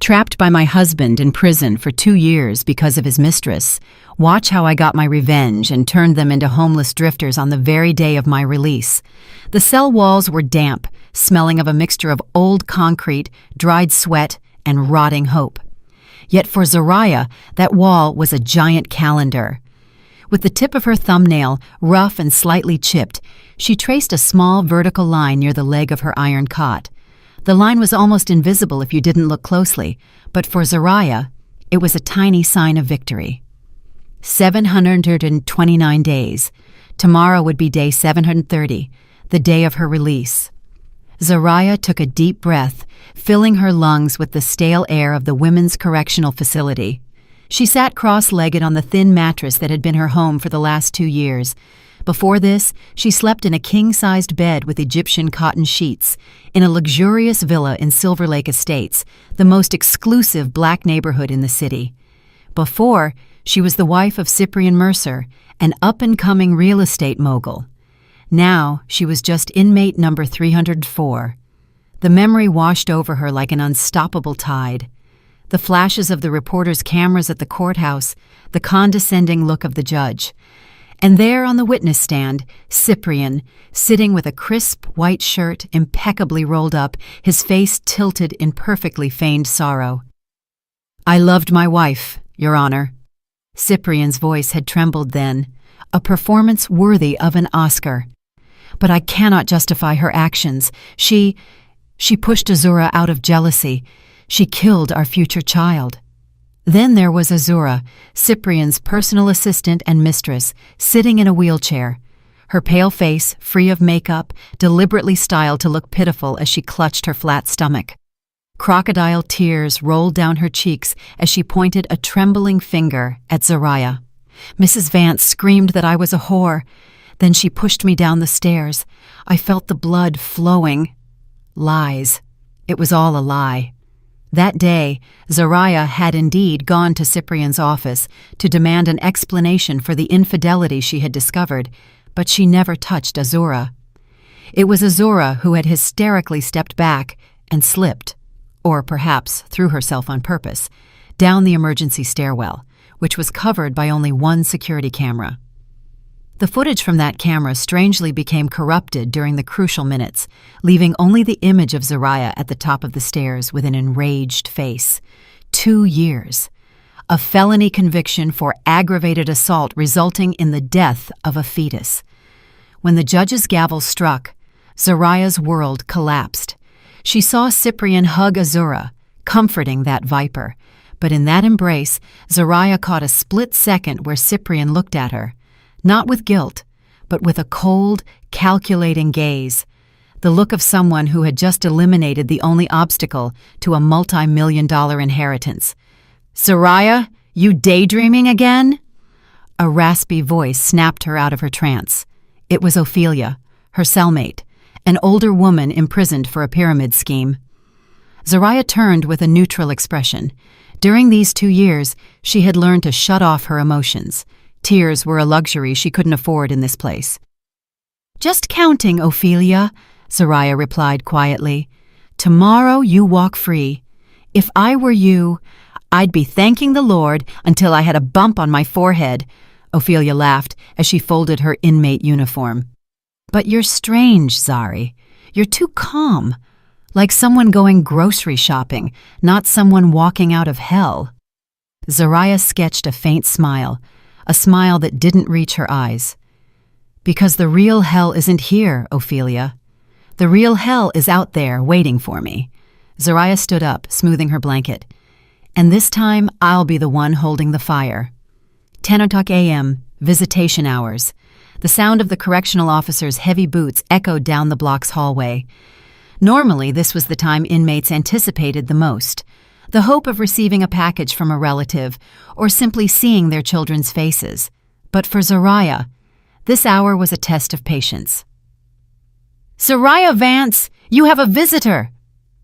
Trapped by my husband in prison for 2 years because of his mistress, watch how I got my revenge and turned them into homeless drifters on the very day of my release. The cell walls were damp, smelling of a mixture of old concrete, dried sweat, and rotting hope. Yet for Zariah, that wall was a giant calendar. With the tip of her thumbnail, rough and slightly chipped, she traced a small vertical line near the leg of her iron cot. The line was almost invisible if you didn't look closely, but for Zariah, it was a tiny sign of victory. 729 days. Tomorrow would be day 730, the day of her release. Zariah took a deep breath, filling her lungs with the stale air of the women's correctional facility. She sat cross-legged on the thin mattress that had been her home for the last 2 years. Before this, she slept in a king-sized bed with Egyptian cotton sheets, in a luxurious villa in Silver Lake Estates, the most exclusive black neighborhood in the city. Before, she was the wife of Cyprian Mercer, an up-and-coming real estate mogul. Now, she was just inmate number 304. The memory washed over her like an unstoppable tide. The flashes of the reporters' cameras at the courthouse, the condescending look of the judge. And there on the witness stand, Cyprian, sitting with a crisp white shirt impeccably rolled up, his face tilted in perfectly feigned sorrow. "I loved my wife, Your Honor." Cyprian's voice had trembled then, a performance worthy of an Oscar. "But I cannot justify her actions. She pushed Azura out of jealousy. She killed our future child." Then there was Azura, Cyprian's personal assistant and mistress, sitting in a wheelchair. Her pale face, free of makeup, deliberately styled to look pitiful as she clutched her flat stomach. Crocodile tears rolled down her cheeks as she pointed a trembling finger at Zariah. Mrs. Vance screamed that I was a whore. Then she pushed me down the stairs. I felt the blood flowing. Lies. It was all a lie. That day, Zariah had indeed gone to Cyprian's office to demand an explanation for the infidelity she had discovered, but she never touched Azura. It was Azura who had hysterically stepped back and slipped, or perhaps threw herself on purpose, down the emergency stairwell, which was covered by only one security camera. The footage from that camera strangely became corrupted during the crucial minutes, leaving only the image of Zariah at the top of the stairs with an enraged face. 2 years. A felony conviction for aggravated assault resulting in the death of a fetus. When the judge's gavel struck, Zariah's world collapsed. She saw Cyprian hug Azura, comforting that viper. But in that embrace, Zariah caught a split second where Cyprian looked at her. Not with guilt, but with a cold, calculating gaze, the look of someone who had just eliminated the only obstacle to a multi-million-dollar inheritance. "Zariah, you daydreaming again?" A raspy voice snapped her out of her trance. It was Ophelia, her cellmate, an older woman imprisoned for a pyramid scheme. Zariah turned with a neutral expression. During these 2 years, she had learned to shut off her emotions. Tears were a luxury she couldn't afford in this place. "Just counting, Ophelia," Zariah replied quietly. "Tomorrow you walk free. If I were you, I'd be thanking the Lord until I had a bump on my forehead," Ophelia laughed as she folded her inmate uniform. "But you're strange, Zari. You're too calm, like someone going grocery shopping, not someone walking out of hell." Zariah sketched a faint smile, a smile that didn't reach her eyes. "Because the real hell isn't here, Ophelia. The real hell is out there waiting for me." Zariah stood up, smoothing her blanket. "And this time, I'll be the one holding the fire." 10:00 a.m., visitation hours. The sound of the correctional officer's heavy boots echoed down the block's hallway. Normally, this was the time inmates anticipated the most. The hope of receiving a package from a relative, or simply seeing their children's faces. But for Zariah, this hour was a test of patience. "Zariah Vance, you have a visitor!"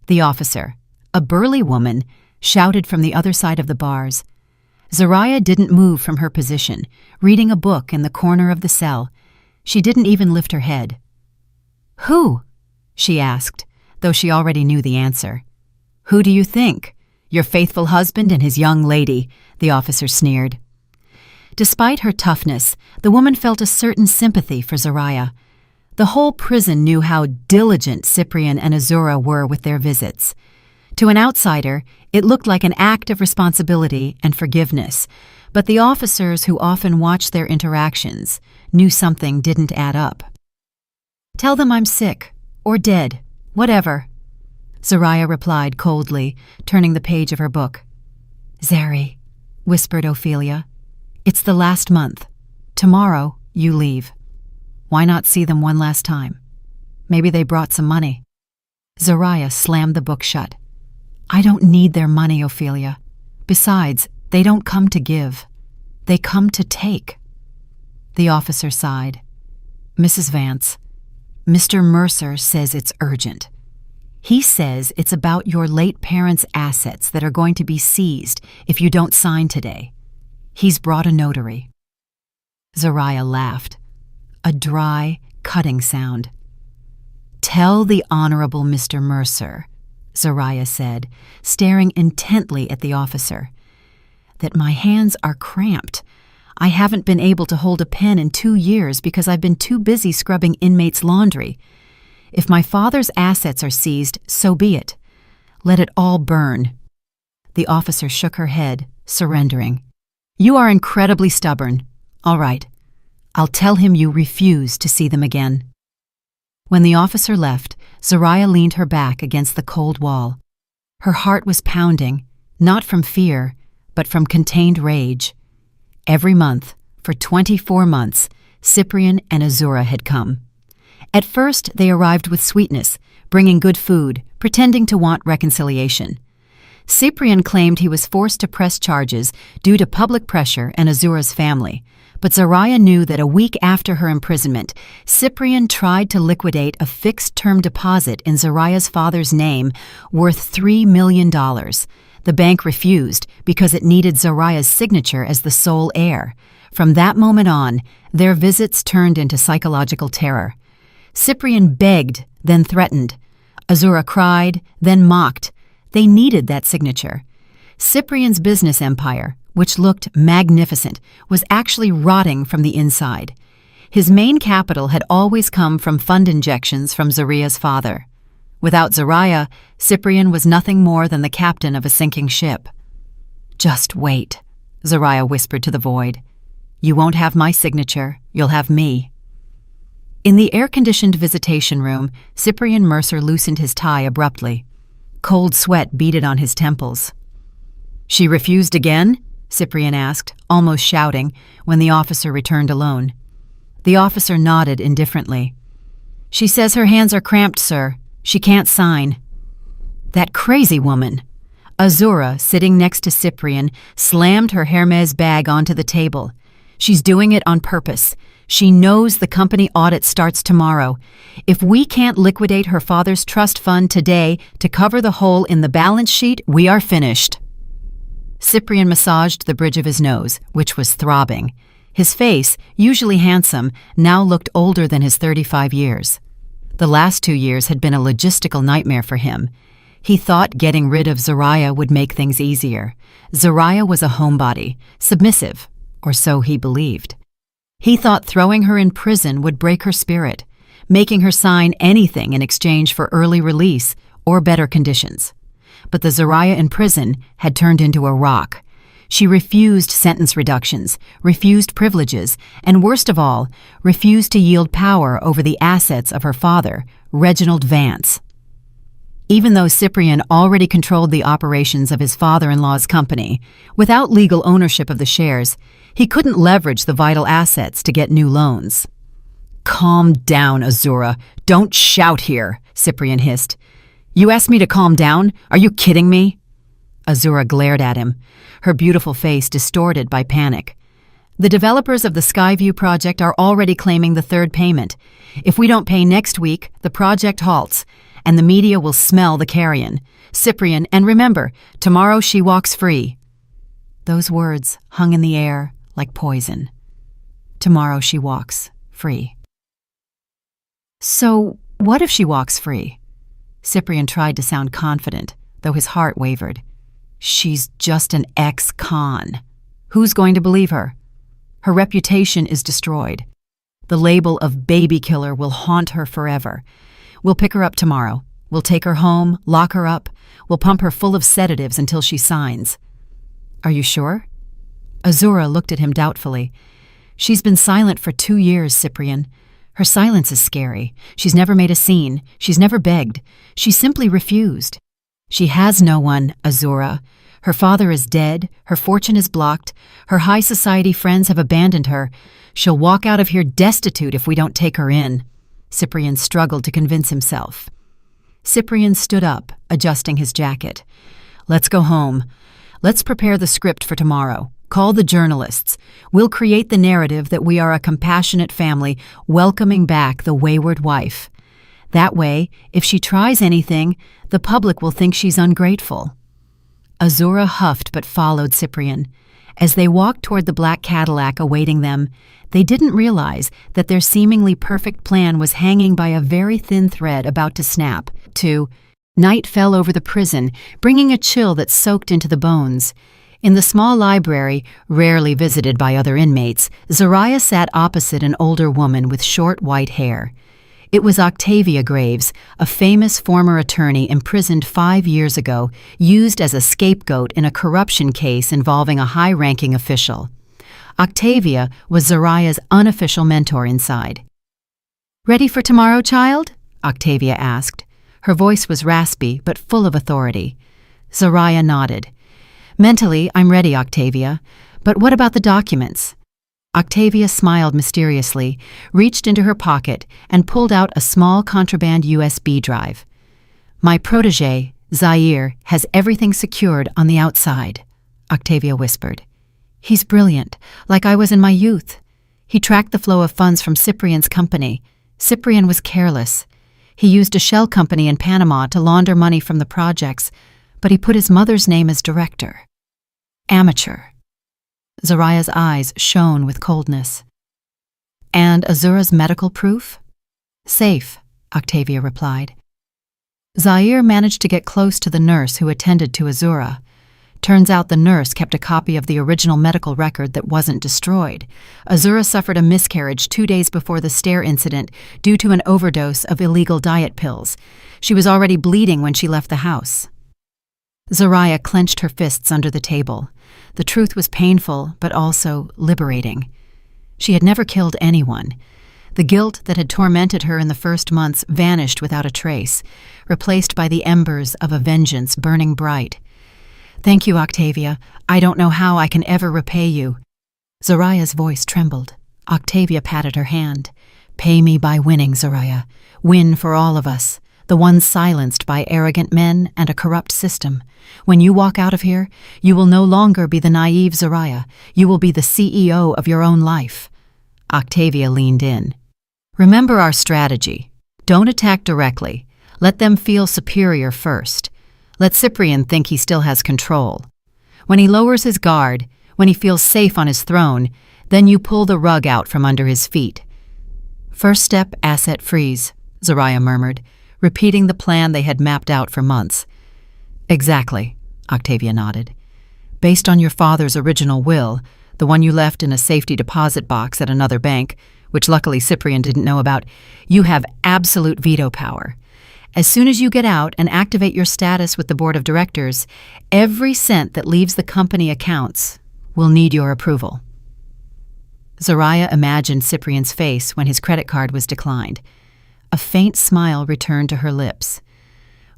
The officer, a burly woman, shouted from the other side of the bars. Zariah didn't move from her position, reading a book in the corner of the cell. She didn't even lift her head. "Who?" she asked, though she already knew the answer. "Who do you think?" Your faithful husband and his young lady," the officer sneered. Despite her toughness, the woman felt a certain sympathy for Zariah. The whole prison knew how diligent Cyprian and Azura were with their visits. To an outsider, it looked like an act of responsibility and forgiveness, but the officers who often watched their interactions knew something didn't add up. "Tell them I'm sick, or dead, whatever," Zariah replied coldly, turning the page of her book. "Zari," whispered Ophelia, "it's the last month. Tomorrow, you leave. Why not see them one last time? Maybe they brought some money." Zariah slammed the book shut. "I don't need their money, Ophelia. Besides, they don't come to give. They come to take." The officer sighed. "Mrs. Vance, Mr. Mercer says it's urgent. He says it's about your late parents' assets that are going to be seized if you don't sign today. He's brought a notary." Zariah laughed. A dry, cutting sound. "Tell the Honorable Mr. Mercer," Zariah said, staring intently at the officer, "that my hands are cramped. I haven't been able to hold a pen in 2 years because I've been too busy scrubbing inmates' laundry. If my father's assets are seized, so be it. Let it all burn." The officer shook her head, surrendering. "You are incredibly stubborn. All right. I'll tell him you refuse to see them again." When the officer left, Zariah leaned her back against the cold wall. Her heart was pounding, not from fear, but from contained rage. Every month, for 24 months, Cyprian and Azura had come. At first, they arrived with sweetness, bringing good food, pretending to want reconciliation. Cyprian claimed he was forced to press charges due to public pressure and Azura's family, but Zariah knew that a week after her imprisonment, Cyprian tried to liquidate a fixed-term deposit in Zariah's father's name worth $3 million. The bank refused because it needed Zariah's signature as the sole heir. From that moment on, their visits turned into psychological terror. Cyprian begged, then threatened. Azura cried, then mocked. They needed that signature. Cyprian's business empire, which looked magnificent, was actually rotting from the inside. His main capital had always come from fund injections from Zariah's father. Without Zariah, Cyprian was nothing more than the captain of a sinking ship. "Just wait," Zariah whispered to the void. "You won't have my signature, you'll have me." In the air-conditioned visitation room, Cyprian Mercer loosened his tie abruptly. Cold sweat beaded on his temples. "She refused again?" Cyprian asked, almost shouting, when the officer returned alone. The officer nodded indifferently. "She says her hands are cramped, sir. She can't sign." "That crazy woman!" Azura, sitting next to Cyprian, slammed her Hermes bag onto the table. "She's doing it on purpose. She knows the company audit starts tomorrow. If we can't liquidate her father's trust fund today to cover the hole in the balance sheet, we are finished." Cyprian massaged the bridge of his nose, which was throbbing. His face, usually handsome, now looked older than his 35 years. The last 2 years had been a logistical nightmare for him. He thought getting rid of Zariah would make things easier. Zariah was a homebody, submissive, or so he believed. He thought throwing her in prison would break her spirit, making her sign anything in exchange for early release or better conditions. But the Zariah in prison had turned into a rock. She refused sentence reductions, refused privileges, and worst of all, refused to yield power over the assets of her father, Reginald Vance. Even though Cyprian already controlled the operations of his father-in-law's company, without legal ownership of the shares, he couldn't leverage the vital assets to get new loans. "Calm down, Azura. Don't shout here," Cyprian hissed. "You asked me to calm down? Are you kidding me?" Azura glared at him, her beautiful face distorted by panic. "The developers of the Skyview project are already claiming the third payment. If we don't pay next week, the project halts, and the media will smell the carrion. Cyprian, and remember, tomorrow she walks free." Those words hung in the air like poison. Tomorrow she walks free. "So, what if she walks free?" Cyprian tried to sound confident, though his heart wavered. She's just an ex-con. Who's going to believe her? Her reputation is destroyed. The label of baby killer will haunt her forever. We'll pick her up tomorrow. We'll take her home, lock her up. We'll pump her full of sedatives until she signs. Are you sure? Azura looked at him doubtfully. She's been silent for 2 years, Cyprian. Her silence is scary. She's never made a scene. She's never begged. She simply refused. She has no one, Azura. Her father is dead. Her fortune is blocked. Her high society friends have abandoned her. She'll walk out of here destitute if we don't take her in. Cyprian struggled to convince himself. Cyprian stood up, adjusting his jacket. Let's go home. Let's prepare the script for tomorrow. Call the journalists. We'll create the narrative that we are a compassionate family welcoming back the wayward wife. That way, if she tries anything, the public will think she's ungrateful. Azura huffed but followed Cyprian. As they walked toward the black Cadillac awaiting them, they didn't realize that their seemingly perfect plan was hanging by a very thin thread about to snap. Night fell over the prison, bringing a chill that soaked into the bones. In the small library, rarely visited by other inmates, Zoraya sat opposite an older woman with short white hair. It was Octavia Graves, a famous former attorney imprisoned 5 years ago, used as a scapegoat in a corruption case involving a high-ranking official. Octavia was Zoraya's unofficial mentor inside. "Ready for tomorrow, child?" Octavia asked. Her voice was raspy but full of authority. Zoraya nodded. "Mentally, I'm ready, Octavia. But what about the documents?" Octavia smiled mysteriously, reached into her pocket, and pulled out a small contraband USB drive. "My protégé, Zaire, has everything secured on the outside," Octavia whispered. "He's brilliant, like I was in my youth. He tracked the flow of funds from Cyprian's company. Cyprian was careless. He used a shell company in Panama to launder money from the projects, but he put his mother's name as director. Amateur." Zoraya's eyes shone with coldness. "And Azura's medical proof?" "Safe," Octavia replied. Zaire managed to get close to the nurse who attended to Azura. Turns out the nurse kept a copy of the original medical record that wasn't destroyed. Azura suffered a miscarriage 2 days before the stair incident due to an overdose of illegal diet pills. She was already bleeding when she left the house. Zoraya clenched her fists under the table. The truth was painful, but also liberating. She had never killed anyone. The guilt that had tormented her in the first months vanished without a trace, replaced by the embers of a vengeance burning bright. "Thank you, Octavia. I don't know how I can ever repay you." Zoraya's voice trembled. Octavia patted her hand. "Pay me by winning, Zoraya. Win for all of us. The ones silenced by arrogant men and a corrupt system. When you walk out of here, you will no longer be the naive Zoraya. You will be the CEO of your own life." Octavia leaned in. "Remember our strategy. Don't attack directly. Let them feel superior first. Let Cyprian think he still has control. When he lowers his guard, when he feels safe on his throne, then you pull the rug out from under his feet." "First step, asset freeze," Zoraya murmured, repeating the plan they had mapped out for months. "Exactly," Octavia nodded. "Based on your father's original will, the one you left in a safety deposit box at another bank, which luckily Cyprian didn't know about, you have absolute veto power. As soon as you get out and activate your status with the board of directors, every cent that leaves the company accounts will need your approval." Zoraya imagined Cyprian's face when his credit card was declined. A faint smile returned to her lips.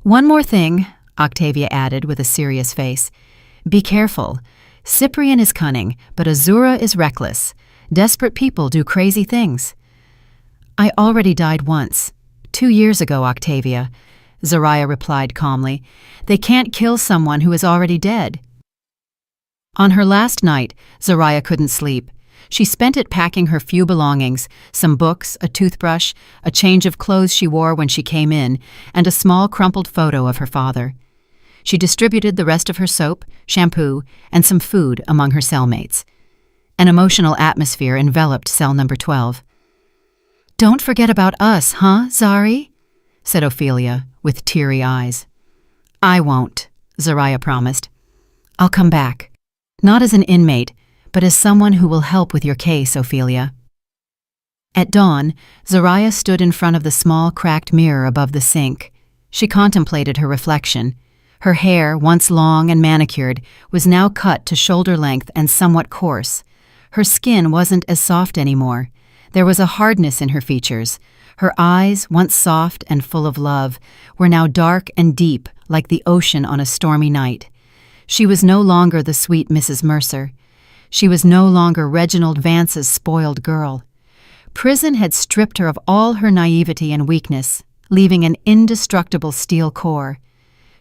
"One more thing," Octavia added with a serious face. "Be careful. Cyprian is cunning, but Azura is reckless. Desperate people do crazy things." "I already died once. 2 years ago, Octavia," Zoraya replied calmly. "They can't kill someone who is already dead." On her last night, Zoraya couldn't sleep. She spent it packing her few belongings, some books, a toothbrush, a change of clothes she wore when she came in, and a small crumpled photo of her father. She distributed the rest of her soap, shampoo, and some food among her cellmates. An emotional atmosphere enveloped cell number 12. "Don't forget about us, huh, Zari?" said Ophelia, with teary eyes. "I won't," Zoraya promised. I'll come back. Not as an inmate, but as someone who will help with your case, Ophelia. At dawn, Zariah stood in front of the small cracked mirror above the sink. She contemplated her reflection. Her hair, once long and manicured, was now cut to shoulder length and somewhat coarse. Her skin wasn't as soft anymore. There was a hardness in her features. Her eyes, once soft and full of love, were now dark and deep like the ocean on a stormy night. She was no longer the sweet Mrs. Mercer. She was no longer Reginald Vance's spoiled girl. Prison had stripped her of all her naivety and weakness, leaving an indestructible steel core.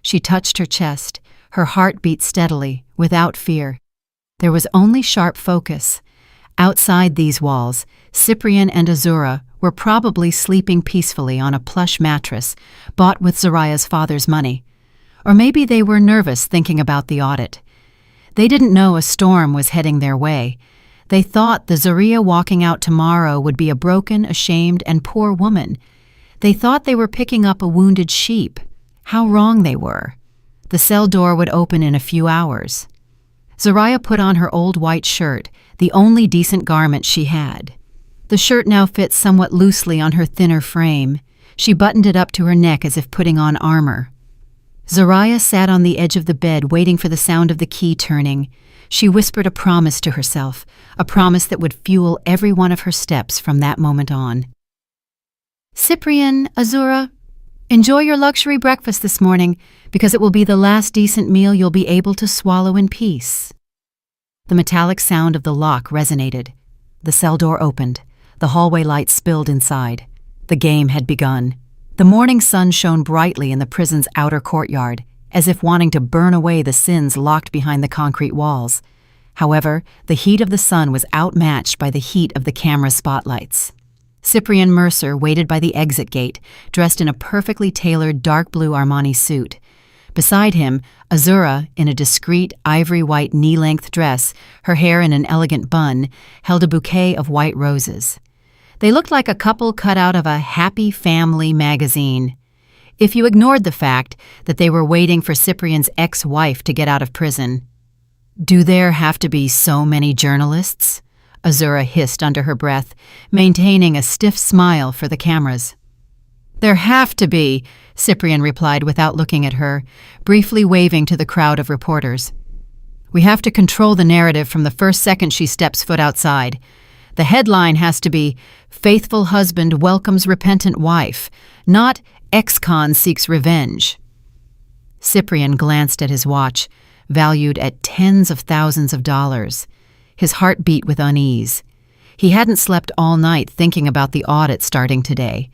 She touched her chest. Her heart beat steadily, without fear. There was only sharp focus. Outside these walls, Cyprian and Azura were probably sleeping peacefully on a plush mattress bought with Zariah's father's money. Or maybe they were nervous thinking about the audit. They didn't know a storm was heading their way. They thought the Zariah walking out tomorrow would be a broken, ashamed, and poor woman. They thought they were picking up a wounded sheep. How wrong they were. The cell door would open in a few hours. Zariah put on her old white shirt, the only decent garment she had. The shirt now fit somewhat loosely on her thinner frame. She buttoned it up to her neck as if putting on armor. Zariah sat on the edge of the bed waiting for the sound of the key turning. She whispered a promise to herself, a promise that would fuel every one of her steps from that moment on. Cyprian, Azura, enjoy your luxury breakfast this morning, because it will be the last decent meal you'll be able to swallow in peace. The metallic sound of the lock resonated. The cell door opened. The hallway light spilled inside. The game had begun. The morning sun shone brightly in the prison's outer courtyard, as if wanting to burn away the sins locked behind the concrete walls. However, the heat of the sun was outmatched by the heat of the camera spotlights. Cyprian Mercer waited by the exit gate, dressed in a perfectly tailored dark blue Armani suit. Beside him, Azura, in a discreet ivory-white knee-length dress, her hair in an elegant bun, held a bouquet of white roses. They looked like a couple cut out of a Happy Family magazine. If you ignored the fact that they were waiting for Cyprian's ex-wife to get out of prison. "Do there have to be so many journalists?" Azura hissed under her breath, maintaining a stiff smile for the cameras. "There have to be," Cyprian replied without looking at her, briefly waving to the crowd of reporters. "We have to control the narrative from the first second she steps foot outside. The headline has to be, 'Faithful husband welcomes repentant wife,' not 'Ex-con seeks revenge.'" Cyprian glanced at his watch, valued at tens of thousands of dollars. His heart beat with unease. He hadn't slept all night thinking about the audit starting today.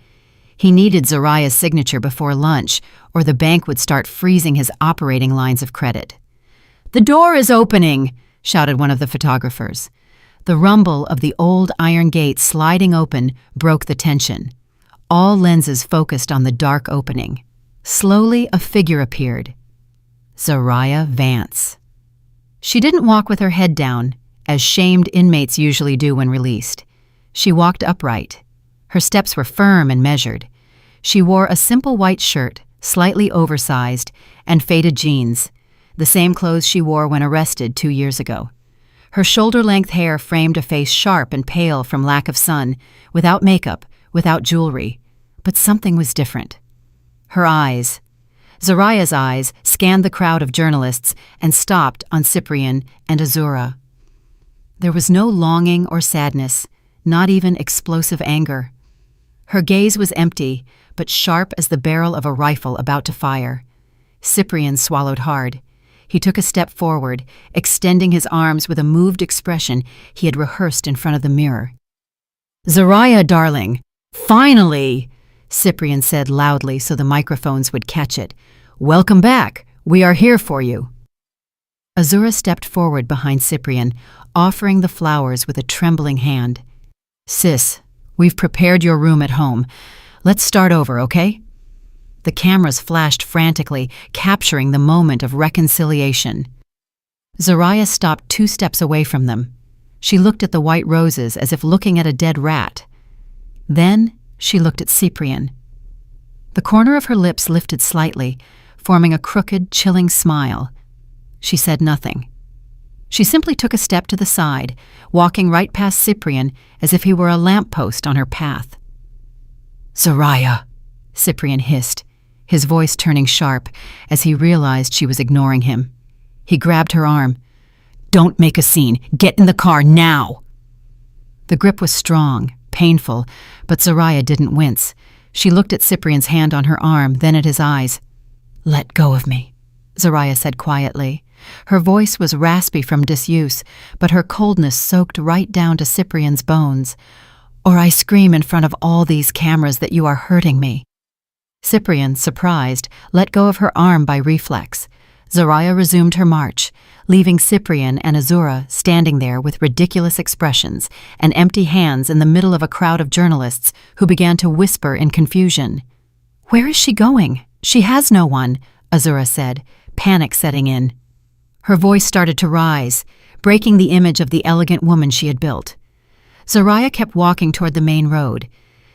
He needed Zariah's signature before lunch, or the bank would start freezing his operating lines of credit. "The door is opening," shouted one of the photographers. The rumble of the old iron gate sliding open broke the tension. All lenses focused on the dark opening. Slowly, a figure appeared. Zariah Vance. She didn't walk with her head down, as shamed inmates usually do when released. She walked upright. Her steps were firm and measured. She wore a simple white shirt, slightly oversized, and faded jeans, the same clothes she wore when arrested 2 years ago. Her shoulder-length hair framed a face sharp and pale from lack of sun, without makeup, without jewelry. But something was different. Her eyes. Zariah's eyes scanned the crowd of journalists and stopped on Cyprian and Azura. There was no longing or sadness, not even explosive anger. Her gaze was empty, but sharp as the barrel of a rifle about to fire. Cyprian swallowed hard. He took a step forward, extending his arms with a moved expression he had rehearsed in front of the mirror. "Zariah, darling, finally!" Cyprian said loudly so the microphones would catch it. "Welcome back. We are here for you." Azura stepped forward behind Cyprian, offering the flowers with a trembling hand. "Sis, we've prepared your room at home. Let's start over, okay?" The cameras flashed frantically, capturing the moment of reconciliation. Zariah stopped 2 steps away from them. She looked at the white roses as if looking at a dead rat. Then she looked at Cyprian. The corner of her lips lifted slightly, forming a crooked, chilling smile. She said nothing. She simply took a step to the side, walking right past Cyprian as if he were a lamppost on her path. "Zariah," Cyprian hissed, his voice turning sharp as he realized she was ignoring him. He grabbed her arm. "Don't make a scene. Get in the car now." The grip was strong, painful, but Zariah didn't wince. She looked at Cyprian's hand on her arm, then at his eyes. "Let go of me," Zariah said quietly. Her voice was raspy from disuse, but her coldness soaked right down to Cyprian's bones. "Or I scream in front of all these cameras that you are hurting me." Cyprian, surprised, let go of her arm by reflex. Zariah resumed her march, leaving Cyprian and Azura standing there with ridiculous expressions and empty hands in the middle of a crowd of journalists who began to whisper in confusion. "Where is she going? She has no one," Azura said, panic setting in. Her voice started to rise, breaking the image of the elegant woman she had built. Zariah kept walking toward the main road.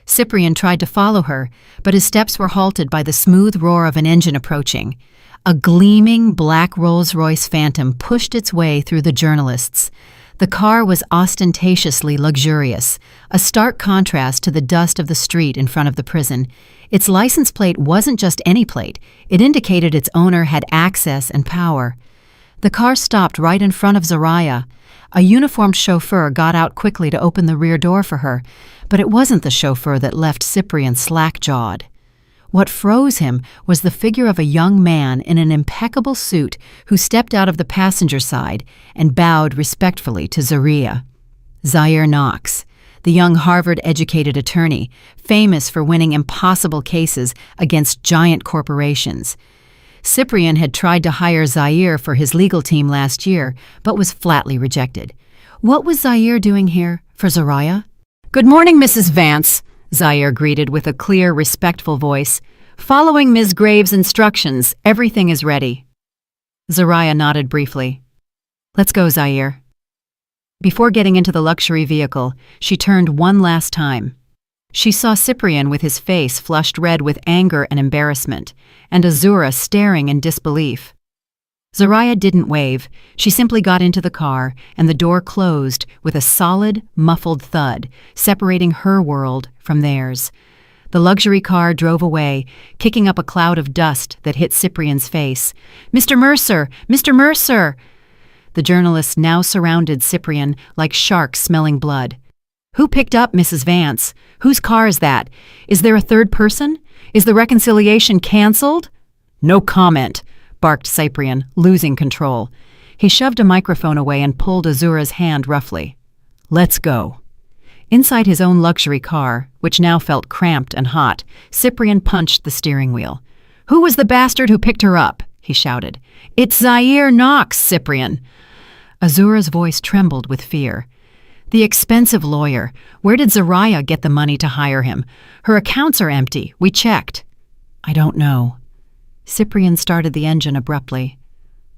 Cyprian tried to follow her, but his steps were halted by the smooth roar of an engine approaching. A gleaming black Rolls-Royce Phantom pushed its way through the journalists. The car was ostentatiously luxurious, a stark contrast to the dust of the street in front of the prison. Its license plate wasn't just any plate, it indicated its owner had access and power. The car stopped right in front of Zariah. A uniformed chauffeur got out quickly to open the rear door for her, but it wasn't the chauffeur that left Cyprian slack-jawed. What froze him was the figure of a young man in an impeccable suit who stepped out of the passenger side and bowed respectfully to Zariah. Zaire Knox, the young Harvard-educated attorney, famous for winning impossible cases against giant corporations. Cyprian had tried to hire Zaire for his legal team last year, but was flatly rejected. What was Zaire doing here for Zariah? "Good morning, Mrs. Vance," Zaire greeted with a clear, respectful voice. "Following Ms. Graves' instructions, everything is ready." Zariah nodded briefly. "Let's go, Zaire." Before getting into the luxury vehicle, she turned one last time. She saw Cyprian with his face flushed red with anger and embarrassment, and Azura staring in disbelief. Zariah didn't wave. She simply got into the car, and the door closed with a solid, muffled thud, separating her world from theirs. The luxury car drove away, kicking up a cloud of dust that hit Cyprian's face. "Mr. Mercer! Mr. Mercer!" The journalists now surrounded Cyprian like sharks smelling blood. "Who picked up Mrs. Vance? Whose car is that? Is there a third person? Is the reconciliation canceled?" "No comment," barked Cyprian, losing control. He shoved a microphone away and pulled Azura's hand roughly. "Let's go." Inside his own luxury car, which now felt cramped and hot, Cyprian punched the steering wheel. "Who was the bastard who picked her up?" he shouted. "It's Zaire Knox, Cyprian." Azura's voice trembled with fear. "The expensive lawyer. Where did Zariah get the money to hire him? Her accounts are empty. We checked." "I don't know." Cyprian started the engine abruptly.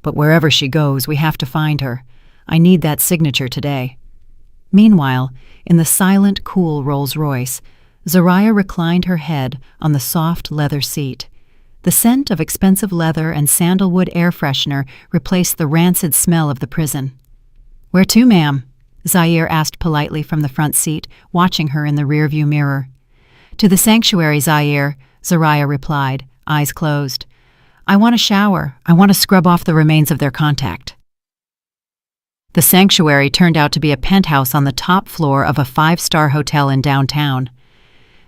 "But wherever she goes, we have to find her. I need that signature today." Meanwhile, in the silent, cool Rolls-Royce, Zariah reclined her head on the soft leather seat. The scent of expensive leather and sandalwood air freshener replaced the rancid smell of the prison. "Where to, ma'am?" Zaire asked politely from the front seat, watching her in the rearview mirror. "To the sanctuary, Zaire," Zariah replied, eyes closed. "I want a shower. I want to scrub off the remains of their contact." The sanctuary turned out to be a penthouse on the top floor of a 5-star hotel in downtown.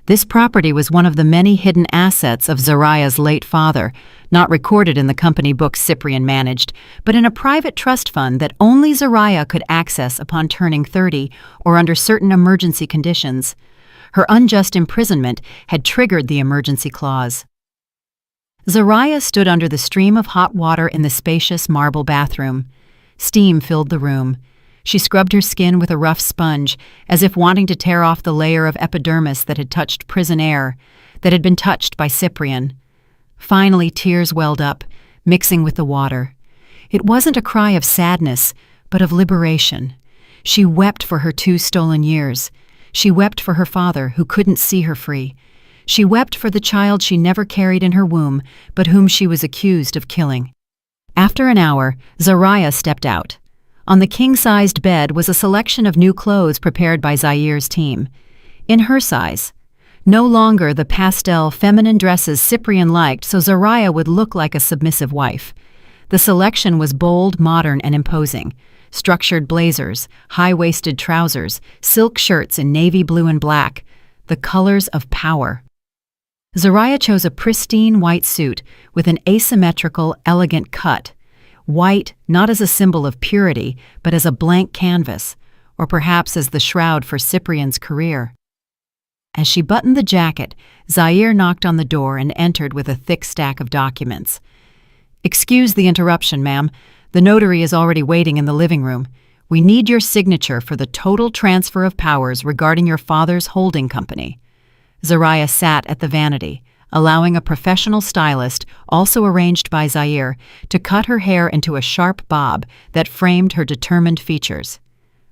This property was one of the many hidden assets of Zariah's late father, not recorded in the company books Cyprian managed, but in a private trust fund that only Zariah could access upon turning 30 or under certain emergency conditions. Her unjust imprisonment had triggered the emergency clause. Zariah stood under the stream of hot water in the spacious marble bathroom. Steam filled the room. She scrubbed her skin with a rough sponge, as if wanting to tear off the layer of epidermis that had touched prison air, that had been touched by Cyprian. Finally, tears welled up, mixing with the water. It wasn't a cry of sadness, but of liberation. She wept for her 2 stolen years. She wept for her father, who couldn't see her free. She wept for the child she never carried in her womb, but whom she was accused of killing. After an hour, Zariah stepped out. On the king-sized bed was a selection of new clothes prepared by Zair's team. In her size. No longer the pastel, feminine dresses Cyprian liked, so Zariah would look like a submissive wife. The selection was bold, modern, and imposing. Structured blazers, high-waisted trousers, silk shirts in navy blue and black. The colors of power. Zariah chose a pristine white suit with an asymmetrical, elegant cut. White not as a symbol of purity, but as a blank canvas, or perhaps as the shroud for Cyprian's career. As she buttoned the jacket, Zair knocked on the door and entered with a thick stack of documents. "Excuse the interruption, ma'am. The notary is already waiting in the living room. We need your signature for the total transfer of powers regarding your father's holding company." Zariah sat at the vanity, allowing a professional stylist, also arranged by Zair, to cut her hair into a sharp bob that framed her determined features.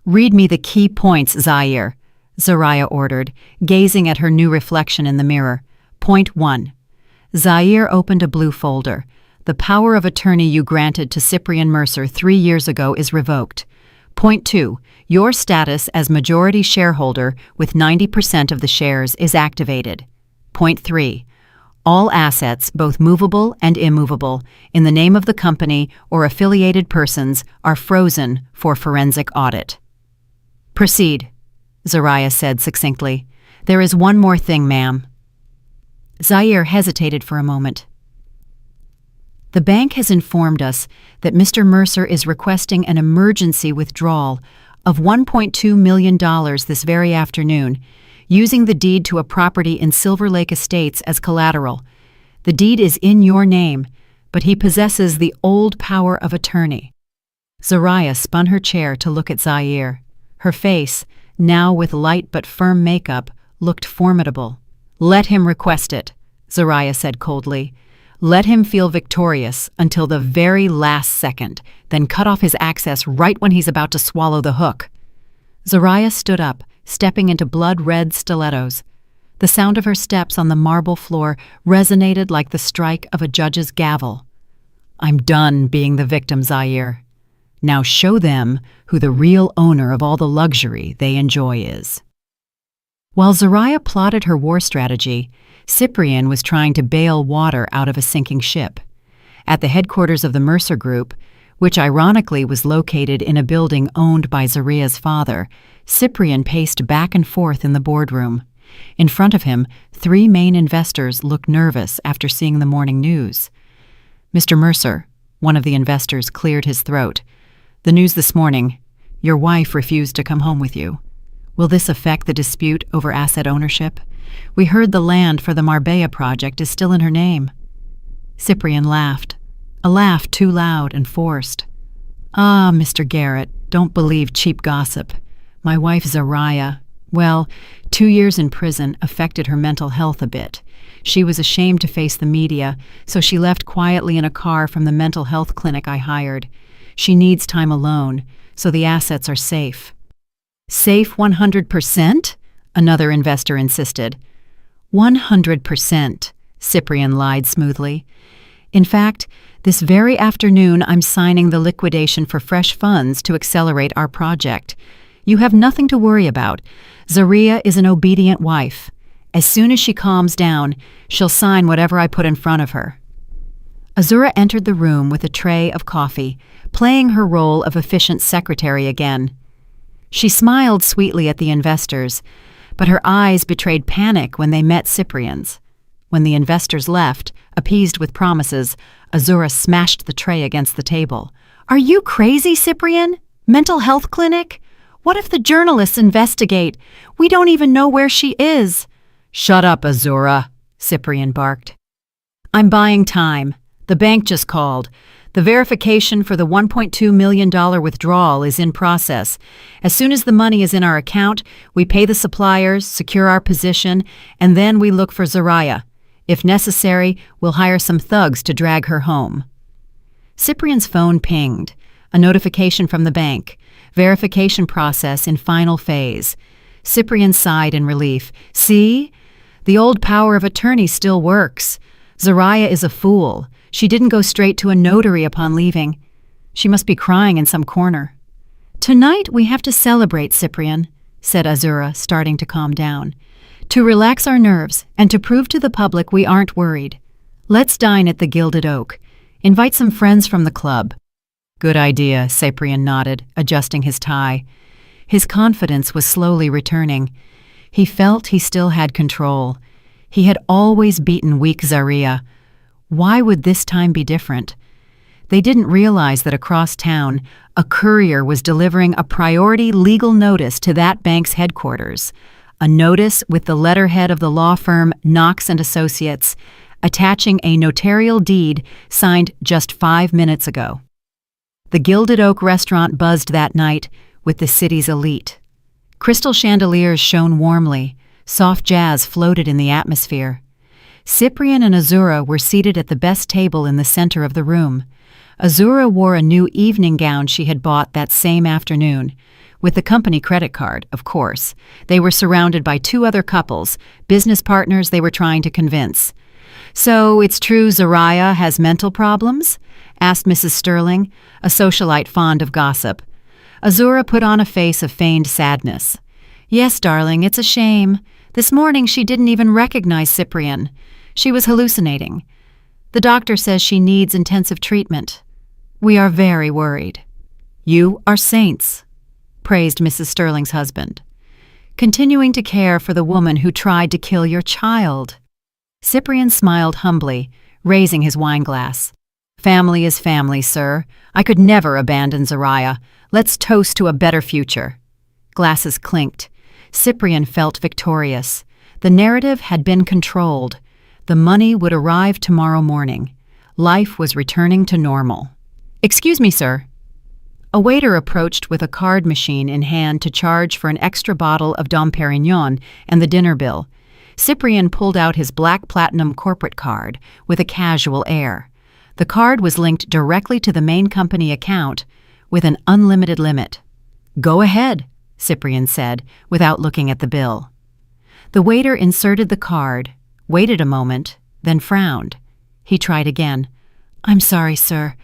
"Read me the key points, Zair," Zariah ordered, gazing at her new reflection in the mirror. Point 1. Zair opened a blue folder. "The power of attorney you granted to Cyprian Mercer 3 years ago is revoked. Point 2. Your status as majority shareholder with 90% of the shares is activated. Point 3. All assets, both movable and immovable, in the name of the company or affiliated persons are frozen for forensic audit." "Proceed," Zariah said succinctly. "There is one more thing, ma'am." Zair hesitated for a moment. "The bank has informed us that Mr. Mercer is requesting an emergency withdrawal of $1.2 million this very afternoon, using the deed to a property in Silver Lake Estates as collateral. The deed is in your name, but he possesses the old power of attorney." Zariah spun her chair to look at Zair. Her face, now with light but firm makeup, looked formidable. "Let him request it," Zariah said coldly. "Let him feel victorious until the very last second, then cut off his access right when he's about to swallow the hook." Zariah stood up, stepping into blood-red stilettos. The sound of her steps on the marble floor resonated like the strike of a judge's gavel. "I'm done being the victim, Zair. Now show them who the real owner of all the luxury they enjoy is." While Zariah plotted her war strategy, Cyprian was trying to bail water out of a sinking ship. At the headquarters of the Mercer Group, which ironically was located in a building owned by Zariah's father, Cyprian paced back and forth in the boardroom. In front of him, 3 main investors looked nervous after seeing the morning news. "Mr. Mercer," one of the investors cleared his throat, "the news this morning, your wife refused to come home with you. Will this affect the dispute over asset ownership? We heard the land for the Marbella project is still in her name." Cyprian laughed, a laugh too loud and forced. "Ah, Mr. Garrett, don't believe cheap gossip. My wife Zariah, well, 2 years in prison affected her mental health a bit. She was ashamed to face the media, so she left quietly in a car from the mental health clinic I hired. She needs time alone, so the assets are safe." "Safe 100%?" another investor insisted. 100%, Cyprian lied smoothly. "In fact, this very afternoon I'm signing the liquidation for fresh funds to accelerate our project. You have nothing to worry about. Zariah is an obedient wife. As soon as she calms down, she'll sign whatever I put in front of her." Azura entered the room with a tray of coffee, playing her role of efficient secretary again. She smiled sweetly at the investors, but her eyes betrayed panic when they met Cyprian's. When the investors left, appeased with promises, Azura smashed the tray against the table. "Are you crazy, Cyprian? Mental health clinic? What if the journalists investigate? We don't even know where she is." "Shut up, Azura," Cyprian barked. "I'm buying time. The bank just called. The verification for the $1.2 million withdrawal is in process. As soon as the money is in our account, we pay the suppliers, secure our position, and then we look for Zariah. If necessary, we'll hire some thugs to drag her home." Cyprian's phone pinged. A notification from the bank. Verification process in final phase. Cyprian sighed in relief. "See? The old power of attorney still works. Zariah is a fool. She didn't go straight to a notary upon leaving. She must be crying in some corner. "Tonight we have to celebrate, Cyprian," said Azura, starting to calm down. "To relax our nerves and to prove to the public we aren't worried. Let's dine at the Gilded Oak. Invite some friends from the club." "Good idea," Cyprian nodded, adjusting his tie. His confidence was slowly returning. He felt he still had control. He had always beaten weak Zaria. Why would this time be different? They didn't realize that across town, a courier was delivering a priority legal notice to that bank's headquarters. A notice with the letterhead of the law firm Knox & Associates, attaching a notarial deed signed just 5 minutes ago. The Gilded Oak restaurant buzzed that night with the city's elite. Crystal chandeliers shone warmly, soft jazz floated in the atmosphere. Cyprian and Azura were seated at the best table in the center of the room. Azura wore a new evening gown she had bought that same afternoon. With the company credit card, of course. They were surrounded by 2 other couples, business partners they were trying to convince. "So it's true Zaria has mental problems?" asked Mrs. Sterling, a socialite fond of gossip. Azura put on a face of feigned sadness. "Yes, darling, it's a shame. This morning she didn't even recognize Cyprian. She was hallucinating. The doctor says she needs intensive treatment. We are very worried." "You are saints," praised Mrs. Sterling's husband. "Continuing to care for the woman who tried to kill your child." Cyprian smiled humbly, raising his wineglass. "Family is family, sir. I could never abandon Zaria. Let's toast to a better future." Glasses clinked. Cyprian felt victorious. The narrative had been controlled. The money would arrive tomorrow morning. Life was returning to normal. "Excuse me, sir." A waiter approached with a card machine in hand to charge for an extra bottle of Dom Perignon and the dinner bill. Cyprian pulled out his black platinum corporate card with a casual air. The card was linked directly to the main company account with an unlimited limit. "Go ahead," Cyprian said, without looking at the bill. The waiter inserted the card, waited a moment, then frowned. He tried again. "I'm sorry, sir.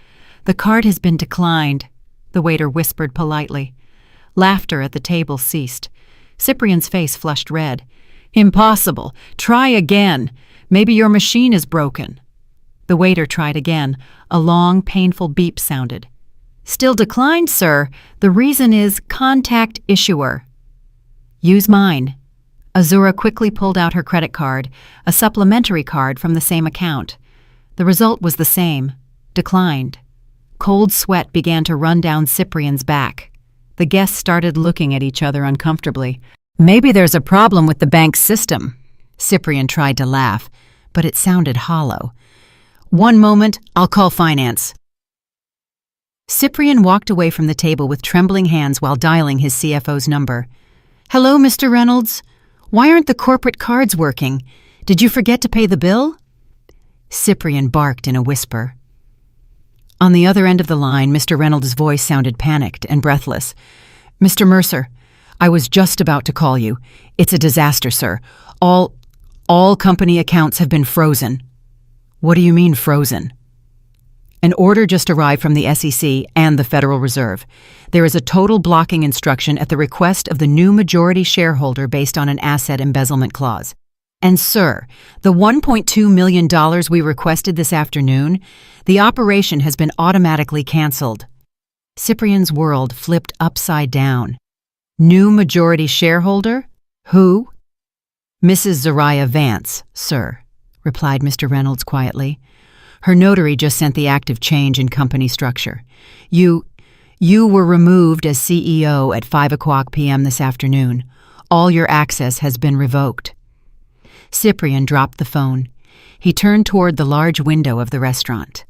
The card has been declined," the waiter whispered politely. Laughter at the table ceased. Cyprian's face flushed red. "Impossible. Try again. Maybe your machine is broken." The waiter tried again. A long, painful beep sounded. "Still declined, sir. The reason is contact issuer." "Use mine." Azura quickly pulled out her credit card, a supplementary card from the same account. The result was the same. Declined. Cold sweat began to run down Cyprian's back. The guests started looking at each other uncomfortably. "Maybe there's a problem with the bank's system." Cyprian tried to laugh, but it sounded hollow. "One moment, I'll call finance." Cyprian walked away from the table with trembling hands while dialing his CFO's number. "Hello, Mr. Reynolds. Why aren't the corporate cards working? Did you forget to pay the bill?" Cyprian barked in a whisper. On the other end of the line, Mr. Reynolds' voice sounded panicked and breathless. "Mr. Mercer, I was just about to call you. It's a disaster, sir. All company accounts have been frozen." "What do you mean frozen?" "An order just arrived from the SEC and the Federal Reserve. There is a total blocking instruction at the request of the new majority shareholder based on an asset embezzlement clause. And sir, the $1.2 million we requested this afternoon, the operation has been automatically canceled." Cyprian's world flipped upside down. "New majority shareholder? Who?" "Mrs. Zaria Vance, sir," replied Mr. Reynolds quietly. "Her notary just sent the act of change in company structure. You were removed as CEO at 5:00 p.m. this afternoon. All your access has been revoked." Cyprian dropped the phone. He turned toward the large window of the restaurant.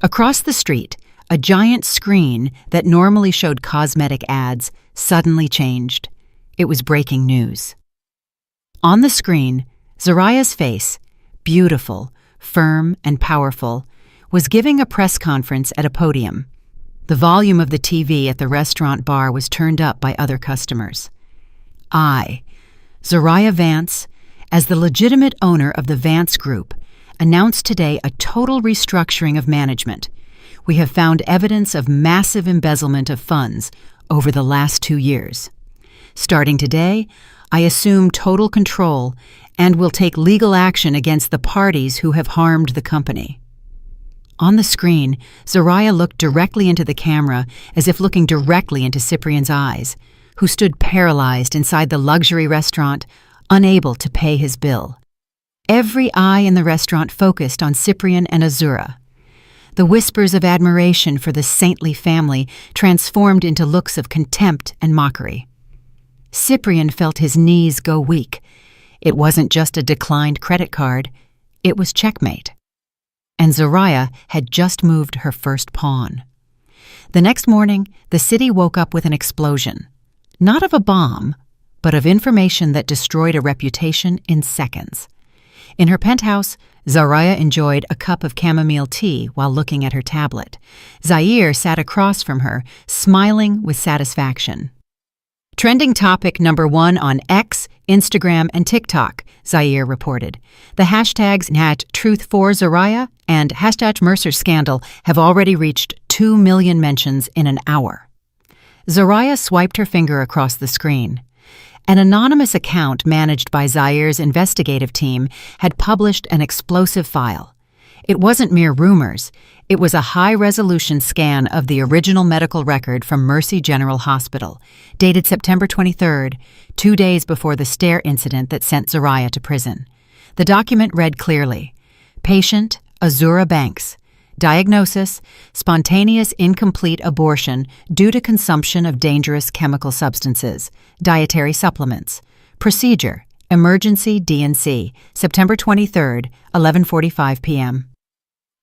Across the street, a giant screen that normally showed cosmetic ads suddenly changed. It was breaking news. On the screen, Zaria's face, beautiful, firm and powerful, was giving a press conference at a podium. The volume of the TV at the restaurant bar was turned up by other customers. "I, Zaria Vance, as the legitimate owner of the Vance Group, announced today a total restructuring of management. We have found evidence of massive embezzlement of funds over the last 2 years. Starting today, I assume total control and will take legal action against the parties who have harmed the company. On the screen, Zariah looked directly into the camera as if looking directly into Cyprian's eyes, who stood paralyzed inside the luxury restaurant, unable to pay his bill. Every eye in the restaurant focused on Cyprian and Azura. The whispers of admiration for the saintly family transformed into looks of contempt and mockery. Cyprian felt his knees go weak. It wasn't just a declined credit card, it was checkmate. And Zariah had just moved her first pawn. The next morning, the city woke up with an explosion. Not of a bomb, but of information that destroyed a reputation in seconds. In her penthouse, Zariah enjoyed a cup of chamomile tea while looking at her tablet. Zaire sat across from her, smiling with satisfaction. Trending topic number 1 on X, Instagram, and TikTok, Zaire reported. The hashtags #Truth4Zariah and #MercerScandal have already reached 2 million mentions in an hour. Zariah swiped her finger across the screen. An anonymous account managed by Zaire's investigative team had published an explosive file. It wasn't mere rumors. It was a high-resolution scan of the original medical record from Mercy General Hospital, dated September 23rd, 2 days before the stair incident that sent Zariah to prison. The document read clearly, Patient Azura Banks. Diagnosis, spontaneous incomplete abortion due to consumption of dangerous chemical substances, dietary supplements. Procedure, emergency D&C, September 23rd, 11:45 p.m.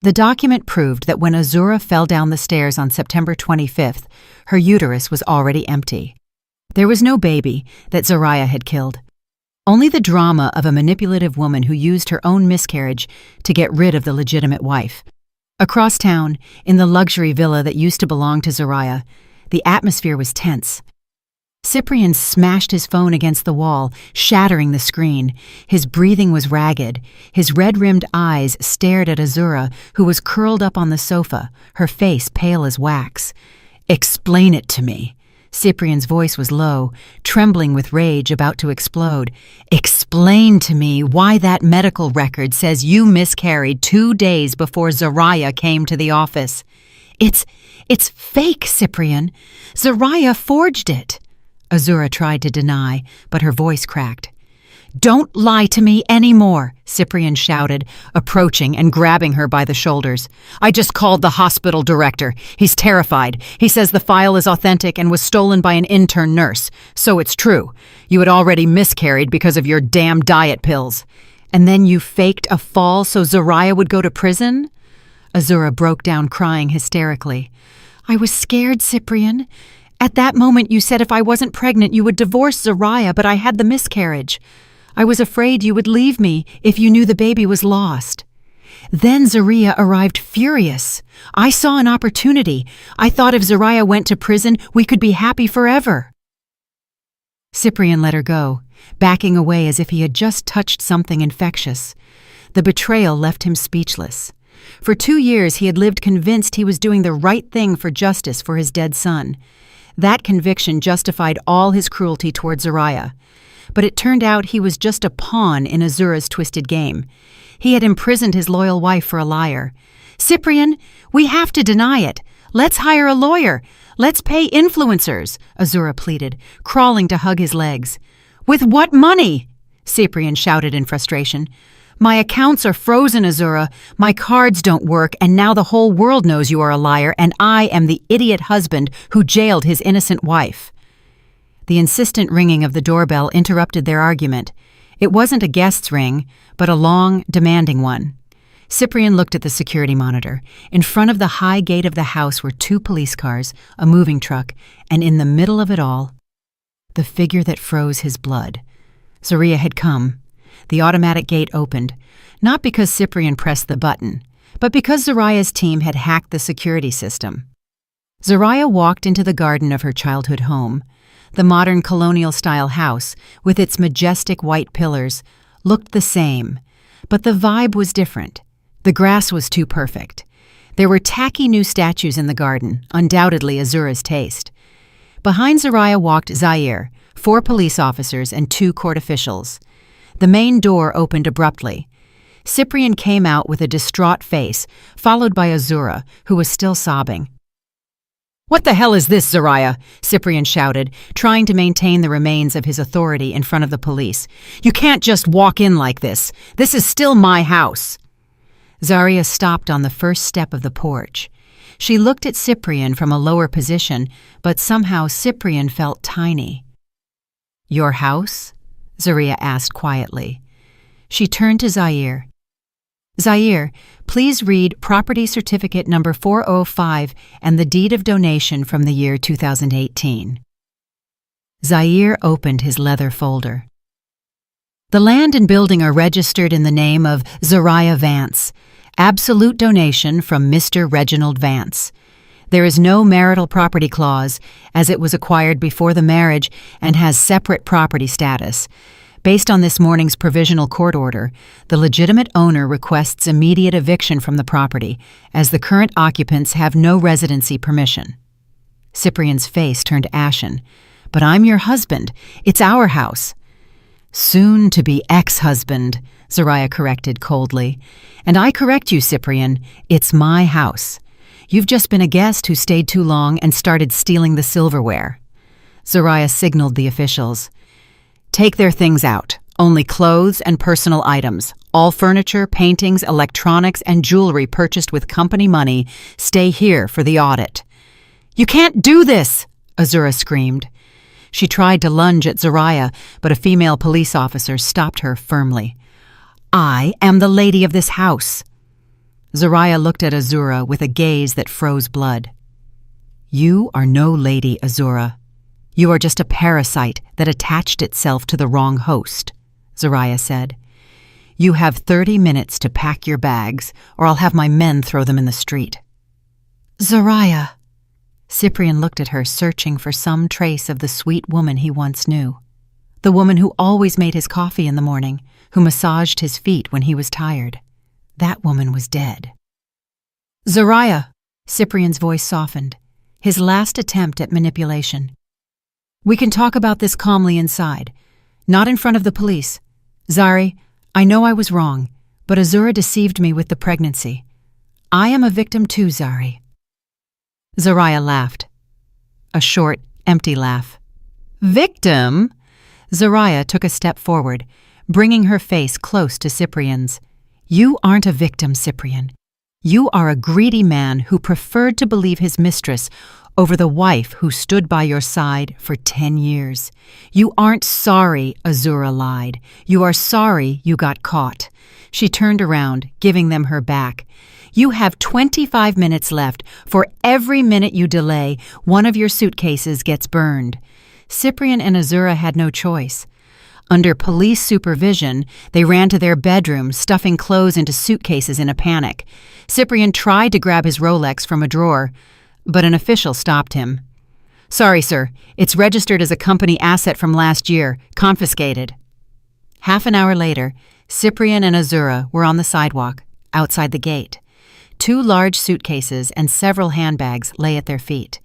The document proved that when Azura fell down the stairs on September 25th, her uterus was already empty. There was no baby that Zariah had killed. Only the drama of a manipulative woman who used her own miscarriage to get rid of the legitimate wife. Across town, in the luxury villa that used to belong to Zariah, the atmosphere was tense. Cyprian smashed his phone against the wall, shattering the screen. His breathing was ragged. His red-rimmed eyes stared at Azura, who was curled up on the sofa, her face pale as wax. "Explain it to me." Cyprian's voice was low, trembling with rage, about to explode. "Explain to me why that medical record says you miscarried 2 days before Zariah came to the office." It's fake, Cyprian. Zariah forged it." Azura tried to deny, but her voice cracked. "Don't lie to me anymore," Cyprian shouted, approaching and grabbing her by the shoulders. "I just called the hospital director. He's terrified. He says the file is authentic and was stolen by an intern nurse. So it's true. You had already miscarried because of your damn diet pills. And then you faked a fall so Zariah would go to prison?" Azura broke down crying hysterically. "I was scared, Cyprian. At that moment you said if I wasn't pregnant you would divorce Zariah, but I had the miscarriage. I was afraid you would leave me if you knew the baby was lost. Then Zariah arrived furious. I saw an opportunity. I thought if Zariah went to prison, we could be happy forever." Cyprian let her go, backing away as if he had just touched something infectious. The betrayal left him speechless. For 2 years he had lived convinced he was doing the right thing for justice for his dead son. That conviction justified all his cruelty toward Zariah. But it turned out he was just a pawn in Azura's twisted game. He had imprisoned his loyal wife for a liar. "Cyprian, we have to deny it. Let's hire a lawyer. Let's pay influencers," Azura pleaded, crawling to hug his legs. "With what money?" Cyprian shouted in frustration. "My accounts are frozen, Azura. My cards don't work, and now the whole world knows you are a liar, and I am the idiot husband who jailed his innocent wife." The insistent ringing of the doorbell interrupted their argument. It wasn't a guest's ring, but a long, demanding one. Cyprian looked at the security monitor. In front of the high gate of the house were 2 police cars, a moving truck, and in the middle of it all, the figure that froze his blood. Zariah had come. The automatic gate opened, not because Cyprian pressed the button, but because Zariah's team had hacked the security system. Zariah walked into the garden of her childhood home. The modern colonial-style house, with its majestic white pillars, looked the same, but the vibe was different. The grass was too perfect. There were tacky new statues in the garden, undoubtedly Azura's taste. Behind Zoraya walked Zaire, 4 police officers and 2 court officials. The main door opened abruptly. Cyprian came out with a distraught face, followed by Azura, who was still sobbing. "What the hell is this, Zoraya?" Cyprian shouted, trying to maintain the remains of his authority in front of the police. "You can't just walk in like this. This is still my house." Zarya stopped on the first step of the porch. She looked at Cyprian from a lower position, but somehow Cyprian felt tiny. "Your house?" Zarya asked quietly. She turned to Zaire. "Zaire, please read Property Certificate number 405 and the Deed of Donation from the year 2018. Zaire opened his leather folder. "The land and building are registered in the name of Zoraya Vance. Absolute donation from Mr. Reginald Vance. There is no marital property clause, as it was acquired before the marriage and has separate property status. Based on this morning's provisional court order, the legitimate owner requests immediate eviction from the property, as the current occupants have no residency permission." Cyprian's face turned ashen. "But I'm your husband. It's our house." "Soon-to-be ex-husband," Zoraya corrected coldly. "And I correct you, Cyprian. It's my house. You've just been a guest who stayed too long and started stealing the silverware." Zoraya signaled the officials. "Take their things out. Only clothes and personal items. All furniture, paintings, electronics, and jewelry purchased with company money stay here for the audit." "You can't do this!" Azura screamed. She tried to lunge at Zoraya, but a female police officer stopped her firmly. "I am the lady of this house." Zoraya looked at Azura with a gaze that froze blood. "You are no lady, Azura. You are just a parasite that attached itself to the wrong host," Zoraya said. "You have 30 minutes to pack your bags, or I'll have my men throw them in the street." "Zoraya." Cyprian looked at her, searching for some trace of the sweet woman he once knew. The woman who always made his coffee in the morning, who massaged his feet when he was tired. That woman was dead. "Zoraya," Cyprian's voice softened, his last attempt at manipulation. "We can talk about this calmly inside, not in front of the police. Zari, I know I was wrong, but Azura deceived me with the pregnancy. I am a victim too, Zari." Zoraya laughed. A short, empty laugh. "Victim?" Zoraya took a step forward, bringing her face close to Cyprian's. "You aren't a victim, Cyprian. You are a greedy man who preferred to believe his mistress over the wife who stood by your side for 10 years. You aren't sorry Azura lied. You are sorry you got caught." She turned around, giving them her back. "You have 25 minutes left. For every minute you delay, one of your suitcases gets burned." Cyprian and Azura had no choice. Under police supervision, they ran to their bedroom, stuffing clothes into suitcases in a panic. Cyprian tried to grab his Rolex from a drawer, but an official stopped him. "Sorry, sir. It's registered as a company asset from last year, confiscated." Half an hour later, Cyprian and Azura were on the sidewalk, outside the gate. 2 large suitcases and several handbags lay at their feet.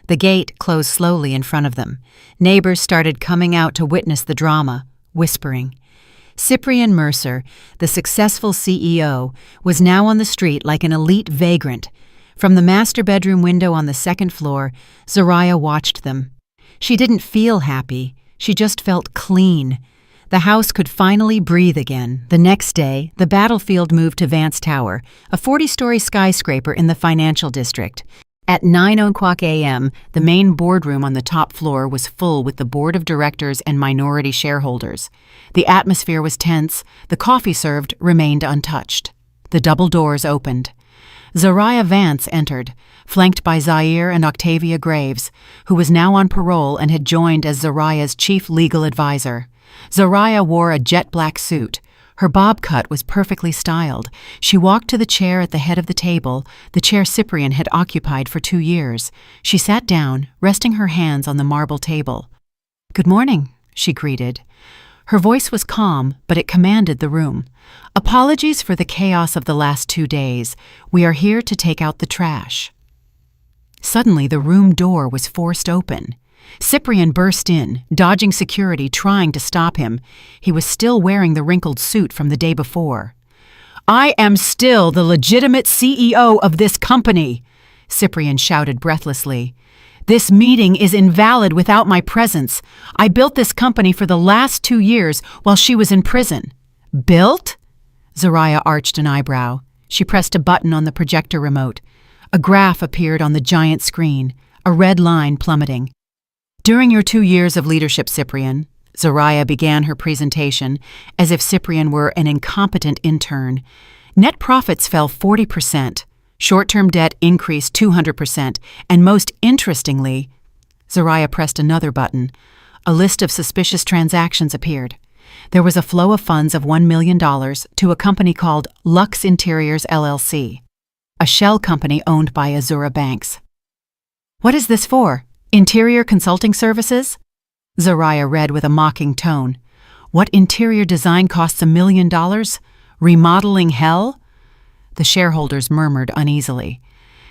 The gate closed slowly in front of them. Neighbors started coming out to witness the drama, whispering. Cyprian Mercer, the successful CEO, was now on the street like an elite vagrant. From the master bedroom window on the 2nd floor, Zoraya watched them. She didn't feel happy. She just felt clean. The house could finally breathe again. The next day, the battlefield moved to Vance Tower, a 40-story skyscraper in the financial district. At 9:00 a.m., the main boardroom on the top floor was full with the board of directors and minority shareholders. The atmosphere was tense. The coffee served remained untouched. The double doors opened. Zoraya Vance entered, flanked by Zaire and Octavia Graves, who was now on parole and had joined as Zoraya's chief legal advisor. Zoraya wore a jet-black suit. Her bob cut was perfectly styled. She walked to the chair at the head of the table, the chair Cyprian had occupied for 2 years. She sat down, resting her hands on the marble table. "Good morning," she greeted. Her voice was calm, but it commanded the room. "Apologies for the chaos of the last 2 days. We are here to take out the trash." Suddenly, the room door was forced open. Cyprian burst in, dodging security, trying to stop him. He was still wearing the wrinkled suit from the day before. "I am still the legitimate CEO of this company," Cyprian shouted breathlessly. "This meeting is invalid without my presence. I built this company for the last 2 years while she was in prison." "Built?" Zariah arched an eyebrow. She pressed a button on the projector remote. A graph appeared on the giant screen, a red line plummeting. "During your 2 years of leadership, Cyprian," Zariah began her presentation as if Cyprian were an incompetent intern, "net profits fell 40%. Short-term debt increased 200%, and most interestingly," Zariah pressed another button. A list of suspicious transactions appeared. There was a flow of funds of $1 million to a company called Lux Interiors LLC, a shell company owned by Azura Banks. "What is this for? Interior consulting services?" Zariah read with a mocking tone. "What interior design costs $1 million? Remodeling hell?" The shareholders murmured uneasily.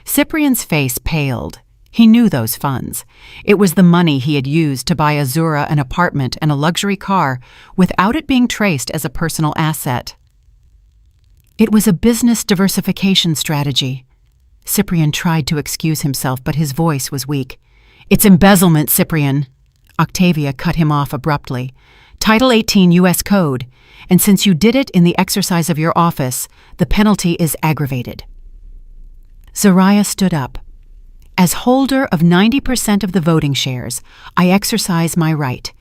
Cyprian's face paled. He knew those funds. It was the money he had used to buy Azura an apartment and a luxury car without it being traced as a personal asset. It was a business diversification strategy. Cyprian tried to excuse himself, but his voice was weak. "It's embezzlement, Cyprian." Octavia cut him off abruptly. "Title 18 U.S. Code, and since you did it in the exercise of your office, the penalty is aggravated." Zariah stood up. "As holder of 90% of the voting shares, I exercise my right.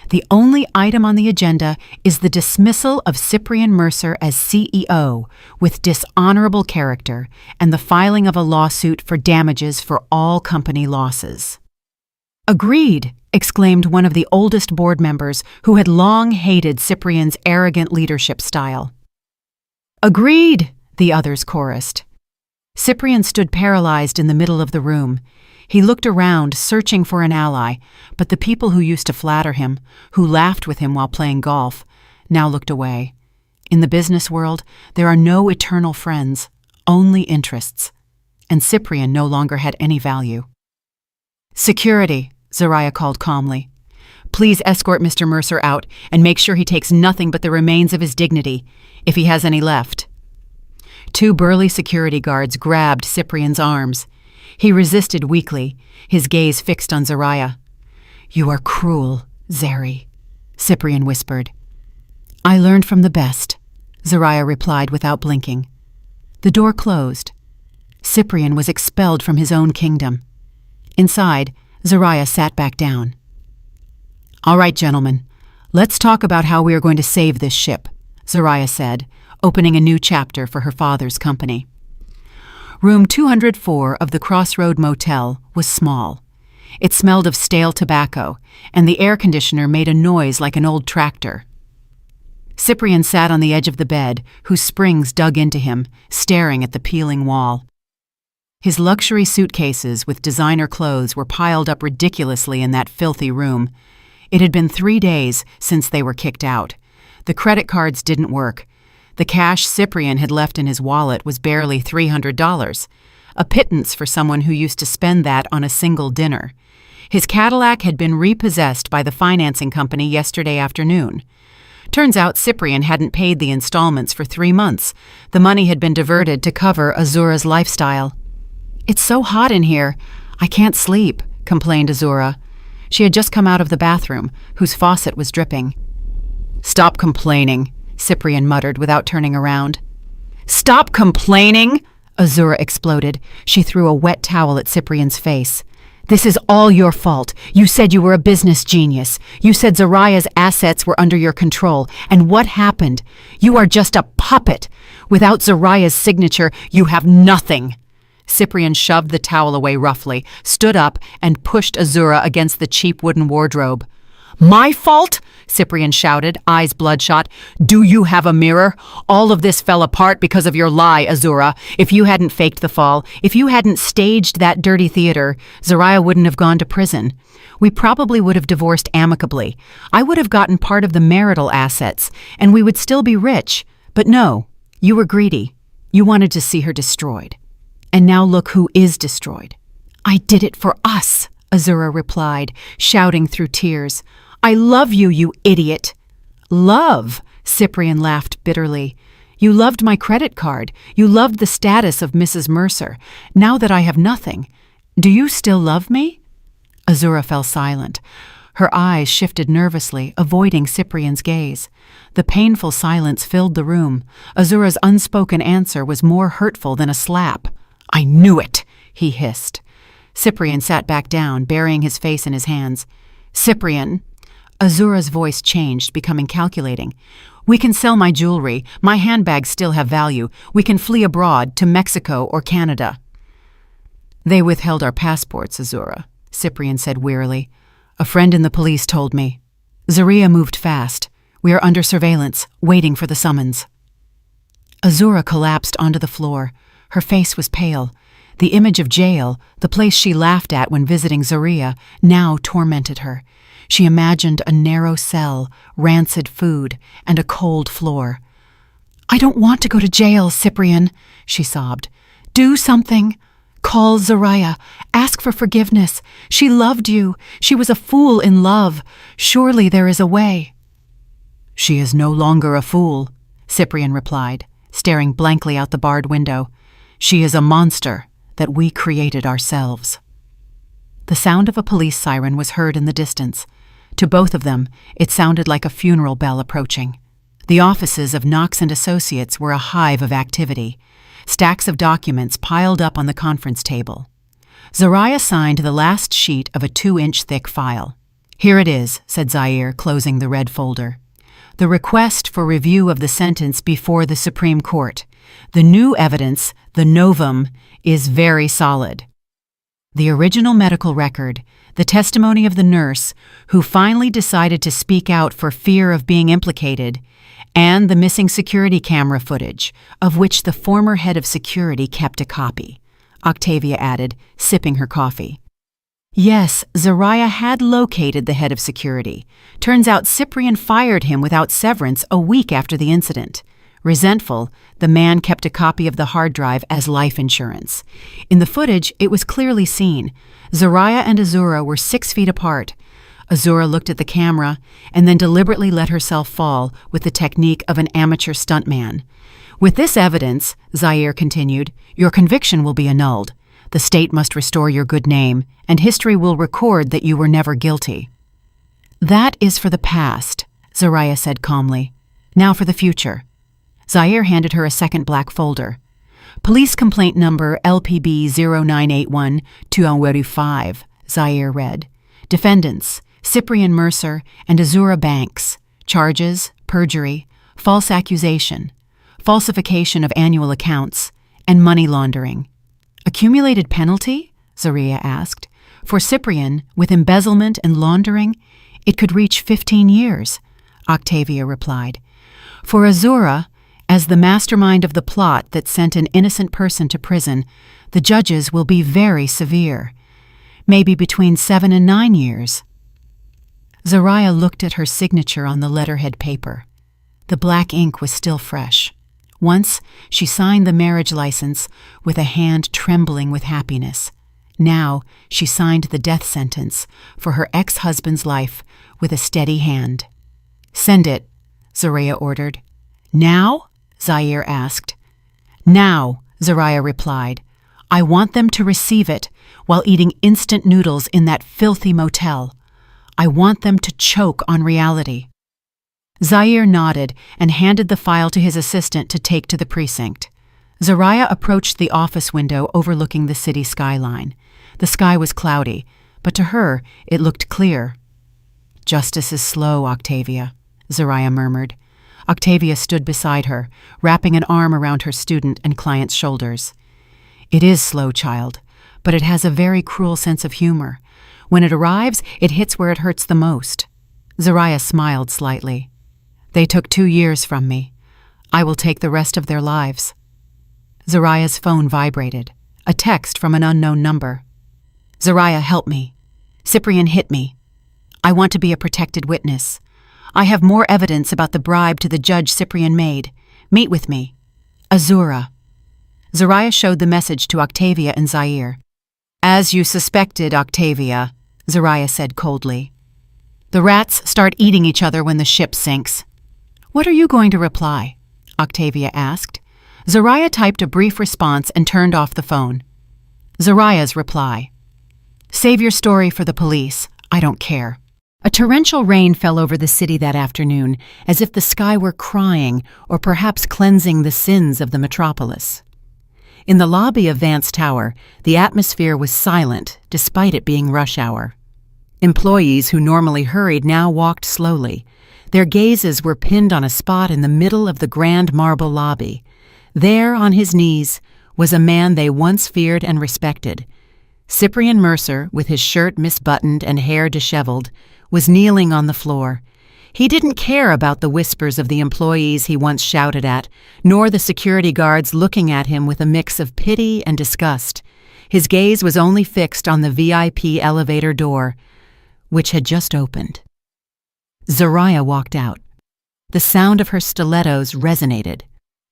The only item on the agenda is the dismissal of Cyprian Mercer as CEO with dishonorable character and the filing of a lawsuit for damages for all company losses." "Agreed," exclaimed one of the oldest board members who had long hated Cyprian's arrogant leadership style. "Agreed," the others chorused. Cyprian stood paralyzed in the middle of the room. He looked around, searching for an ally, but the people who used to flatter him, who laughed with him while playing golf, now looked away. In the business world, there are no eternal friends, only interests, and Cyprian no longer had any value. "Security," Zariah called calmly. "Please escort Mr. Mercer out and make sure he takes nothing but the remains of his dignity, if he has any left." 2 burly security guards grabbed Cyprian's arms. He resisted weakly, his gaze fixed on Zariah. "You are cruel, Zari," Cyprian whispered. "I learned from the best," Zariah replied without blinking. The door closed. Cyprian was expelled from his own kingdom. Inside, Zariah sat back down. "All right, gentlemen, let's talk about how we are going to save this ship," Zariah said, opening a new chapter for her father's company. Room 204 of the Crossroad Motel was small. It smelled of stale tobacco, and the air conditioner made a noise like an old tractor. Cyprian sat on the edge of the bed, whose springs dug into him, staring at the peeling wall. His luxury suitcases with designer clothes were piled up ridiculously in that filthy room. It had been 3 days since they were kicked out. The credit cards didn't work. The cash Cyprian had left in his wallet was barely $300, a pittance for someone who used to spend that on a single dinner. His Cadillac had been repossessed by the financing company yesterday afternoon. Turns out Cyprian hadn't paid the installments for 3 months. The money had been diverted to cover Azura's lifestyle. "It's so hot in here. I can't sleep," complained Azura. She had just come out of the bathroom, whose faucet was dripping. "Stop complaining," Cyprian muttered without turning around. "Stop complaining!" Azura exploded. She threw a wet towel at Cyprian's face. "This is all your fault. You said you were a business genius. You said Zariah's assets were under your control. And what happened? You are just a puppet. Without Zariah's signature, you have nothing." Cyprian shoved the towel away roughly, stood up, and pushed Azura against the cheap wooden wardrobe. My fault? Cyprian shouted, eyes bloodshot. Do you have a mirror? All of this fell apart because of your lie, Azura. If you hadn't faked the fall, if you hadn't staged that dirty theater, Zariah wouldn't have gone to prison. We probably would have divorced amicably. I would have gotten part of the marital assets, and we would still be rich. But no, you were greedy. You wanted to see her destroyed. And now look who is destroyed. I did it for us, Azura replied, shouting through tears. I love you, you idiot. Love? Cyprian laughed bitterly. You loved my credit card. You loved the status of Mrs. Mercer. Now that I have nothing, do you still love me? Azura fell silent. Her eyes shifted nervously, avoiding Cyprian's gaze. The painful silence filled the room. Azura's unspoken answer was more hurtful than a slap. I knew it, he hissed. Cyprian sat back down, burying his face in his hands. Cyprian. Azura's voice changed, becoming calculating. We can sell my jewelry. My handbags still have value. We can flee abroad, to Mexico or Canada. They withheld our passports, Azura, Cyprian said wearily. A friend in the police told me. Zariah moved fast. We are under surveillance, waiting for the summons. Azura collapsed onto the floor. Her face was pale. The image of jail, the place she laughed at when visiting Zariah, now tormented her. She imagined a narrow cell, rancid food, and a cold floor. I don't want to go to jail, Cyprian, she sobbed. Do something. Call Zariah. Ask for forgiveness. She loved you. She was a fool in love. Surely there is a way. She is no longer a fool, Cyprian replied, staring blankly out the barred window. She is a monster that we created ourselves. The sound of a police siren was heard in the distance. To both of them, it sounded like a funeral bell approaching. The offices of Knox and Associates were a hive of activity. Stacks of documents piled up on the conference table. Zariah signed the last sheet of a 2-inch thick file. Here it is, said Zaire, closing the red folder. The request for review of the sentence before the Supreme Court. The new evidence, the novum, is very solid. The original medical record, the testimony of the nurse, who finally decided to speak out for fear of being implicated, and the missing security camera footage, of which the former head of security kept a copy, Octavia added, sipping her coffee. Yes, Zariah had located the head of security. Turns out Cyprian fired him without severance a week after the incident. Resentful, the man kept a copy of the hard drive as life insurance. In the footage, it was clearly seen. Zariah and Azura were 6 feet apart. Azura looked at the camera and then deliberately let herself fall with the technique of an amateur stuntman. With this evidence, Zaire continued, your conviction will be annulled. The state must restore your good name, and history will record that you were never guilty. That is for the past, Zariah said calmly. Now for the future. Zaire handed her a second black folder. Police complaint number LPB 0981-205, Zaire read. Defendants, Cyprian Mercer and Azura Banks. Charges, perjury, false accusation, falsification of annual accounts, and money laundering. Accumulated penalty? Zaria asked. For Cyprian, with embezzlement and laundering, it could reach 15 years, Octavia replied. For Azura, as the mastermind of the plot that sent an innocent person to prison, the judges will be very severe, maybe between 7 and 9 years. Zaria looked at her signature on the letterhead paper. The black ink was still fresh. Once, she signed the marriage license with a hand trembling with happiness. Now, she signed the death sentence for her ex-husband's life with a steady hand. Send it, Zaria ordered. Now? Zaire asked. Now, Zaria replied. I want them to receive it while eating instant noodles in that filthy motel. I want them to choke on reality. Zaire nodded and handed the file to his assistant to take to the precinct. Zaria approached the office window overlooking the city skyline. The sky was cloudy, but to her it looked clear. Justice is slow, Octavia, Zaria murmured. Octavia stood beside her, wrapping an arm around her student and client's shoulders. It is slow, child, but it has a very cruel sense of humor. When it arrives, it hits where it hurts the most. Zariah smiled slightly. They took 2 years from me. I will take the rest of their lives. Zariah's phone vibrated. A text from an unknown number. Zariah, help me. Cyprian hit me. I want to be a protected witness. I have more evidence about the bribe to the judge Cyprian made. Meet with me. Azura. Zariah showed the message to Octavia and Zaire. As you suspected, Octavia, Zariah said coldly. The rats start eating each other when the ship sinks. What are you going to reply? Octavia asked. Zariah typed a brief response and turned off the phone. Zariah's reply. Save your story for the police. I don't care. A torrential rain fell over the city that afternoon, as if the sky were crying or perhaps cleansing the sins of the metropolis. In the lobby of Vance Tower, the atmosphere was silent, despite it being rush hour. Employees who normally hurried now walked slowly. Their gazes were pinned on a spot in the middle of the grand marble lobby. There, on his knees, was a man they once feared and respected. Cyprian Mercer, with his shirt misbuttoned and hair disheveled, was kneeling on the floor. He didn't care about the whispers of the employees he once shouted at, nor the security guards looking at him with a mix of pity and disgust. His gaze was only fixed on the VIP elevator door, which had just opened. Zariah walked out. The sound of her stilettos resonated.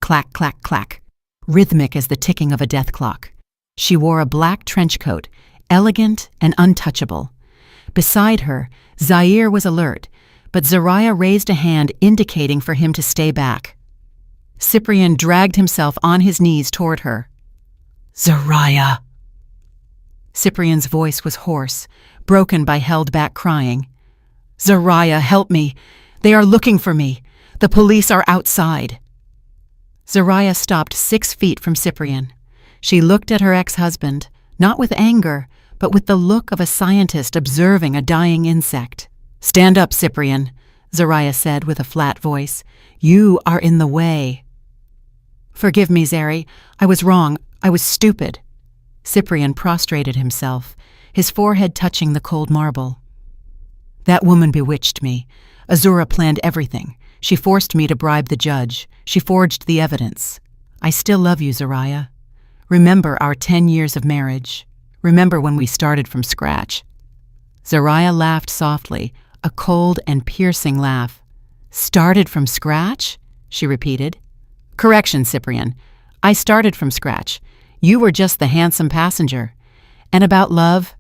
Clack, clack, clack, rhythmic as the ticking of a death clock. She wore a black trench coat, elegant and untouchable. Beside her, Zaire was alert, but Zariah raised a hand indicating for him to stay back. Cyprian dragged himself on his knees toward her. Zariah! Cyprian's voice was hoarse, broken by held-back crying. Zariah, help me! They are looking for me! The police are outside! Zariah stopped 6 feet from Cyprian. She looked at her ex-husband, not with anger, but with the look of a scientist observing a dying insect. Stand up, Cyprian, Zariah said with a flat voice. You are in the way. Forgive me, Zari. I was wrong. I was stupid. Cyprian prostrated himself, his forehead touching the cold marble. That woman bewitched me. Azura planned everything. She forced me to bribe the judge. She forged the evidence. I still love you, Zariah. Remember our 10 years of marriage. Remember when we started from scratch. Zariah laughed softly, a cold and piercing laugh. Started from scratch? She repeated. Correction, Cyprian. I started from scratch. You were just the handsome passenger. And about love?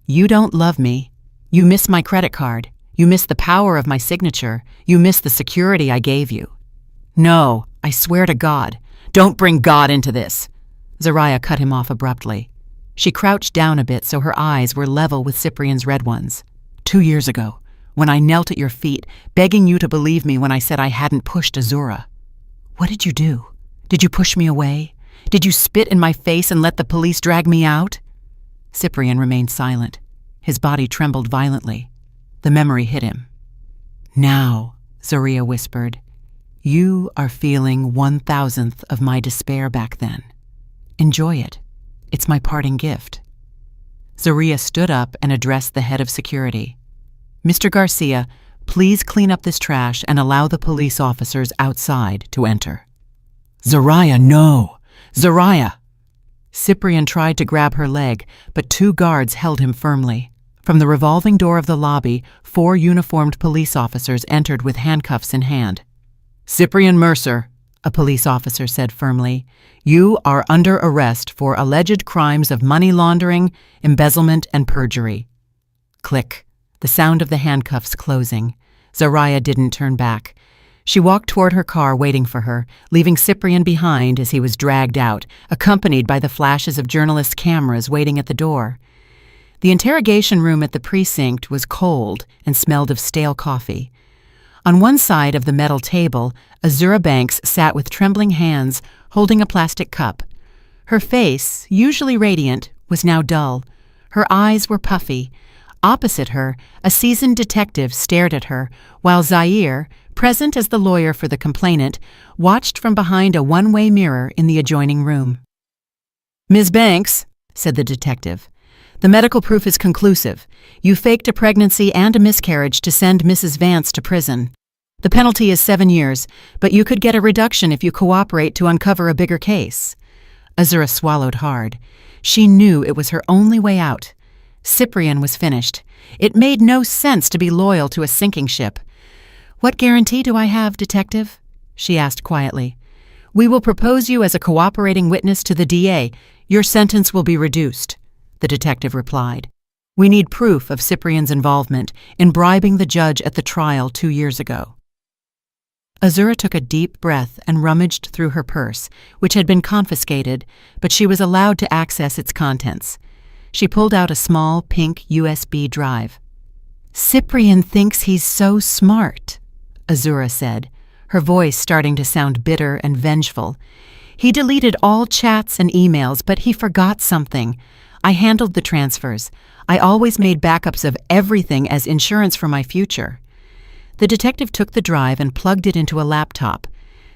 You don't love me. You miss my credit card. You miss the power of my signature. You miss the security I gave you. No, I swear to God. Don't bring God into this. Zariah cut him off abruptly. She crouched down a bit so her eyes were level with Cyprian's red ones. 2 years ago, when I knelt at your feet, begging you to believe me when I said I hadn't pushed Azura. What did you do? Did you push me away? Did you spit in my face and let the police drag me out? Cyprian remained silent. His body trembled violently. The memory hit him. Now, Zariah whispered, you are feeling 1,000th of my despair back then. Enjoy it. It's my parting gift. Zariah stood up and addressed the head of security. Mr. Garcia, please clean up this trash and allow the police officers outside to enter. Zariah, no! Zariah! Cyprian tried to grab her leg, but 2 guards held him firmly. From the revolving door of the lobby, 4 uniformed police officers entered with handcuffs in hand. Cyprian Mercer, a police officer said firmly, you are under arrest for alleged crimes of money laundering, embezzlement, and perjury. Click, the sound of the handcuffs closing. Zariah didn't turn back. She walked toward her car waiting for her, leaving Cyprian behind as he was dragged out, accompanied by the flashes of journalists' cameras waiting at the door. The interrogation room at the precinct was cold and smelled of stale coffee. On one side of the metal table, Azura Banks sat with trembling hands, holding a plastic cup. Her face, usually radiant, was now dull. Her eyes were puffy. Opposite her, a seasoned detective stared at her, while Zaire, present as the lawyer for the complainant, watched from behind a one-way mirror in the adjoining room. Ms. Banks, said the detective, The medical proof is conclusive. You faked a pregnancy and a miscarriage to send Mrs. Vance to prison. The penalty is 7 years, but you could get a reduction if you cooperate to uncover a bigger case." Azura swallowed hard. She knew it was her only way out. Cyprian was finished. It made no sense to be loyal to a sinking ship. "What guarantee do I have, Detective?" she asked quietly. "We will propose you as a cooperating witness to the DA. Your sentence will be reduced," the detective replied. "We need proof of Cyprian's involvement in bribing the judge at the trial 2 years ago." Azura took a deep breath and rummaged through her purse, which had been confiscated, but she was allowed to access its contents. She pulled out a small pink USB drive. "Cyprian thinks he's so smart," Azura said, her voice starting to sound bitter and vengeful. "He deleted all chats and emails, but he forgot something. I handled the transfers. I always made backups of everything as insurance for my future." The detective took the drive and plugged it into a laptop.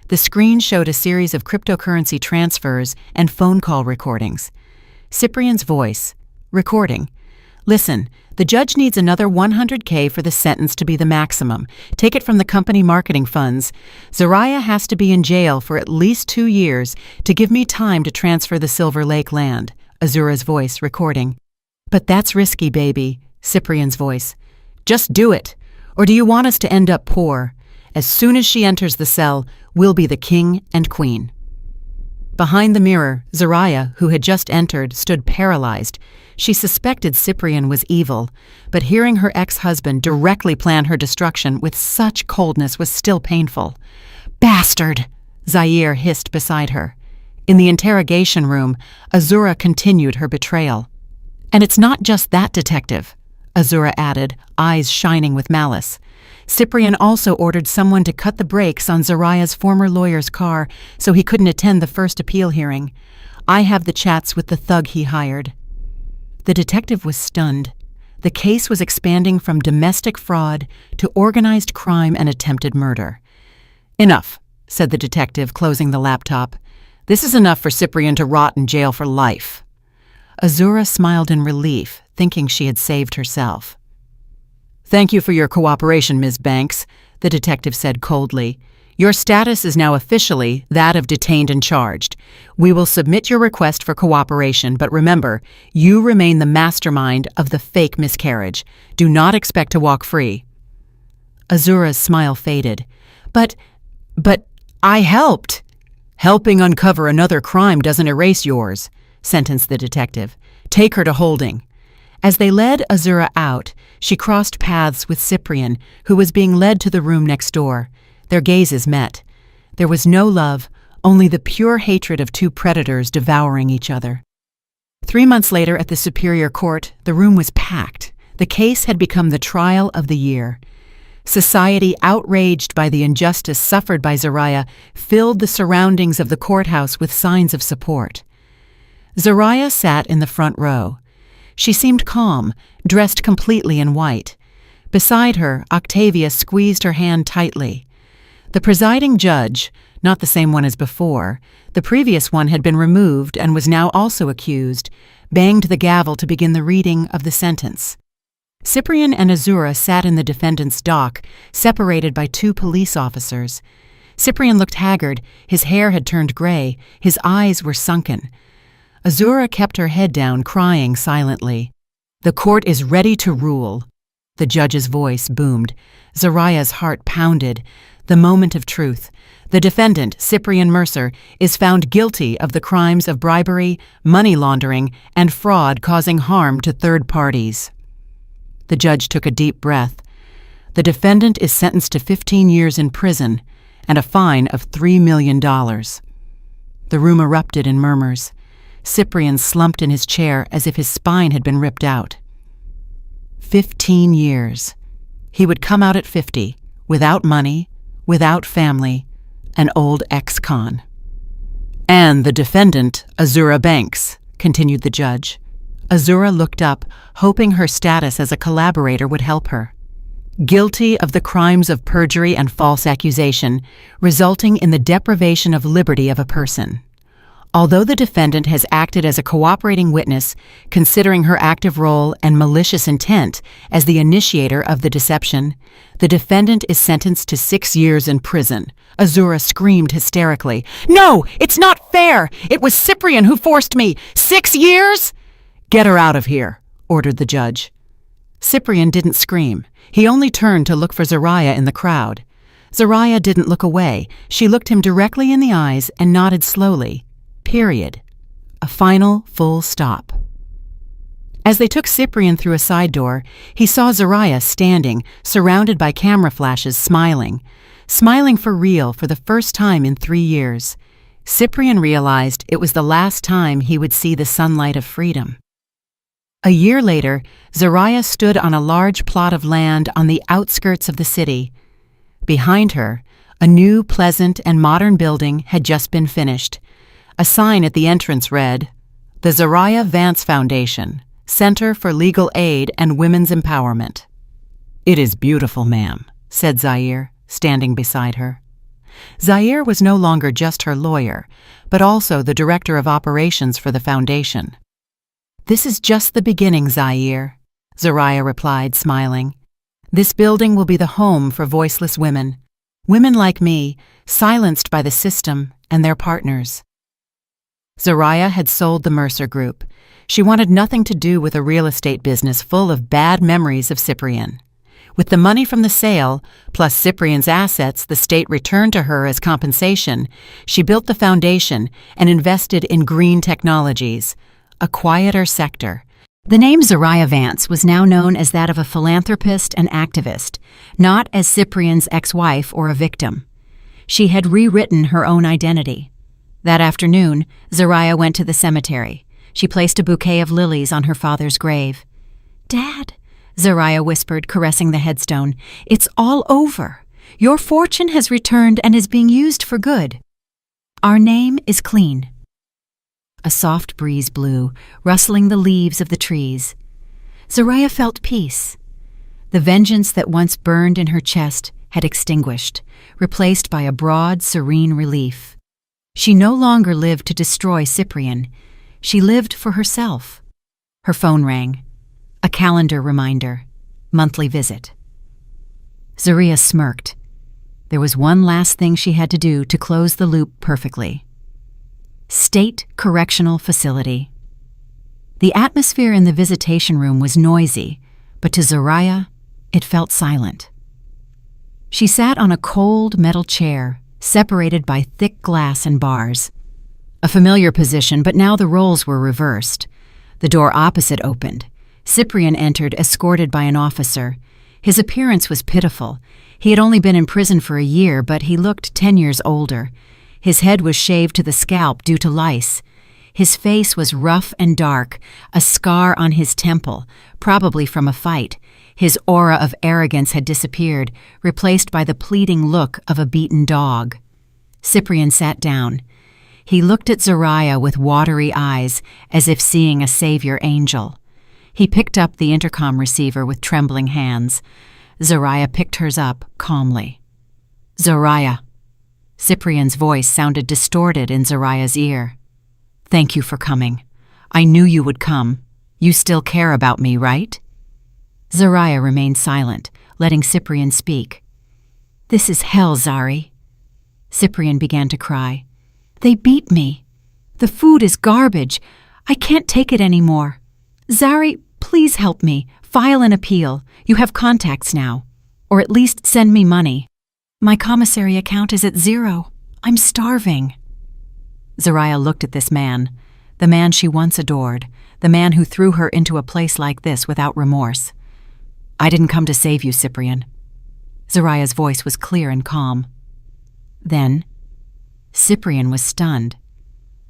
The screen showed a series of cryptocurrency transfers and phone call recordings. Cyprian's voice. Recording. "Listen, the judge needs another $100K for the sentence to be the maximum. Take it from the company marketing funds. Zariah has to be in jail for at least 2 years to give me time to transfer the Silver Lake land." Azura's voice recording. "But that's risky, baby," Cyprian's voice. "Just do it. Or do you want us to end up poor? As soon as she enters the cell, we'll be the king and queen." Behind the mirror, Zariah, who had just entered, stood paralyzed. She suspected Cyprian was evil, but hearing her ex-husband directly plan her destruction with such coldness was still painful. "Bastard!" Zaire hissed beside her. In the interrogation room, Azura continued her betrayal. "And it's not just that, Detective," Azura added, eyes shining with malice. "Cyprian also ordered someone to cut the brakes on Zariah's former lawyer's car so he couldn't attend the first appeal hearing. I have the chats with the thug he hired." The detective was stunned. The case was expanding from domestic fraud to organized crime and attempted murder. "Enough," said the detective, closing the laptop. "This is enough for Cyprian to rot in jail for life." Azura smiled in relief, thinking she had saved herself. "Thank you for your cooperation, Ms. Banks," the detective said coldly. "Your status is now officially that of detained and charged. We will submit your request for cooperation, but remember, you remain the mastermind of the fake miscarriage. Do not expect to walk free." Azura's smile faded. But I helped." "Helping uncover another crime doesn't erase yours," sentenced the detective. "Take her to holding." As they led Azura out, she crossed paths with Cyprian, who was being led to the room next door. Their gazes met. There was no love, only the pure hatred of two predators devouring each other. 3 months later at the Superior Court, the room was packed. The case had become the trial of the year. Society, outraged by the injustice suffered by Zariah, filled the surroundings of the courthouse with signs of support. Zariah sat in the front row. She seemed calm, dressed completely in white. Beside her, Octavia squeezed her hand tightly. The presiding judge, not the same one as before, the previous one had been removed and was now also accused, banged the gavel to begin the reading of the sentence. Cyprian and Azura sat in the defendant's dock, separated by 2 police officers. Cyprian looked haggard, his hair had turned gray, his eyes were sunken. Azura kept her head down, crying silently. "The court is ready to rule." The judge's voice boomed. Zariah's heart pounded. The moment of truth. The defendant, Cyprian Mercer, is found guilty of the crimes of bribery, money laundering, and fraud causing harm to third parties. The judge took a deep breath. The defendant is sentenced to 15 years in prison and a fine of $3 million. The room erupted in murmurs. Cyprian slumped in his chair as if his spine had been ripped out. 15 years. He would come out at 50, without money, without family, an old ex-con. "And the defendant, Azura Banks," continued the judge. Azura looked up, hoping her status as a collaborator would help her. "Guilty of the crimes of perjury and false accusation, resulting in the deprivation of liberty of a person. Although the defendant has acted as a cooperating witness, considering her active role and malicious intent as the initiator of the deception, the defendant is sentenced to 6 years in prison. Azura screamed hysterically. "No, it's not fair! It was Cyprian who forced me! 6 years?" "Get her out of here," ordered the judge. Cyprian didn't scream. He only turned to look for Zariah in the crowd. Zariah didn't look away. She looked him directly in the eyes and nodded slowly. Period. A final full stop. As they took Cyprian through a side door, he saw Zariah standing, surrounded by camera flashes, smiling. Smiling for real for the first time in 3 years. Cyprian realized it was the last time he would see the sunlight of freedom. A year later, Zariah stood on a large plot of land on the outskirts of the city. Behind her, a new, pleasant, and modern building had just been finished. A sign at the entrance read, "The Zariah Vance Foundation, Center for Legal Aid and Women's Empowerment." "It is beautiful, ma'am," said Zaire, standing beside her. Zaire was no longer just her lawyer, but also the director of operations for the foundation. "This is just the beginning, Zaire," Zariah replied, smiling. "This building will be the home for voiceless women. Women like me, silenced by the system and their partners." Zariah had sold the Mercer Group. She wanted nothing to do with a real estate business full of bad memories of Cyprian. With the money from the sale, plus Cyprian's assets the state returned to her as compensation, she built the foundation and invested in green technologies, a quieter sector. The name Zariah Vance was now known as that of a philanthropist and activist, not as Cyprian's ex-wife or a victim. She had rewritten her own identity. That afternoon, Zariah went to the cemetery. She placed a bouquet of lilies on her father's grave. "Dad," Zariah whispered, caressing the headstone, "it's all over. Your fortune has returned and is being used for good. Our name is clean." A soft breeze blew, rustling the leaves of the trees. Zariah felt peace. The vengeance that once burned in her chest had extinguished, replaced by a broad, serene relief. She no longer lived to destroy Cyprian. She lived for herself. Her phone rang. A calendar reminder. Monthly visit. Zariah smirked. There was one last thing she had to do to close the loop perfectly. State Correctional Facility. The atmosphere in the visitation room was noisy, but to Zariah, it felt silent. She sat on a cold metal chair, separated by thick glass and bars. A familiar position, but now the roles were reversed. The door opposite opened. Cyprian entered, escorted by an officer. His appearance was pitiful. He had only been in prison for a year, but he looked 10 years older. His head was shaved to the scalp due to lice. His face was rough and dark, a scar on his temple, probably from a fight. His aura of arrogance had disappeared, replaced by the pleading look of a beaten dog. Cyprian sat down. He looked at Zariah with watery eyes, as if seeing a savior angel. He picked up the intercom receiver with trembling hands. Zariah picked hers up calmly. "Zariah." Cyprian's voice sounded distorted in Zariah's ear. "Thank you for coming. I knew you would come. You still care about me, right?" Zariah remained silent, letting Cyprian speak. "This is hell, Zari." Cyprian began to cry. "They beat me. The food is garbage. I can't take it anymore. Zari, please help me. File an appeal. You have contacts now. Or at least send me money. My commissary account is at 0. I'm starving." Zariah looked at this man, the man she once adored, the man who threw her into a place like this without remorse. "I didn't come to save you, Cyprian." Zariah's voice was clear and calm. Then, Cyprian was stunned.